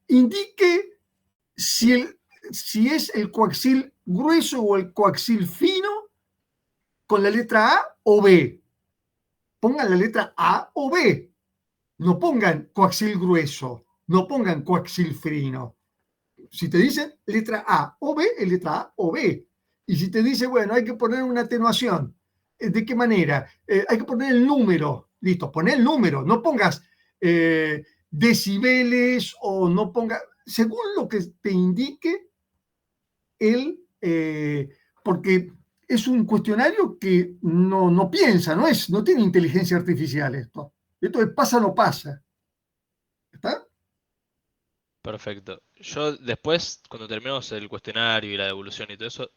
indique si es el coaxil grueso o el coaxil fino con la letra A o B. Pongan la letra A o B. No pongan coaxil grueso, no pongan coaxil fino. Si te dicen letra A o B, es letra A o B. Y si te dice, bueno, hay que poner una atenuación, ¿de qué manera? Hay que poner el número. Listo, poné el número. No pongas decibeles o no pongas, según lo que te indique porque es un cuestionario que no piensa, no tiene inteligencia artificial esto. Esto es pasa o no pasa. ¿Está? Perfecto. Yo después, cuando terminemos el cuestionario y la devolución y todo eso,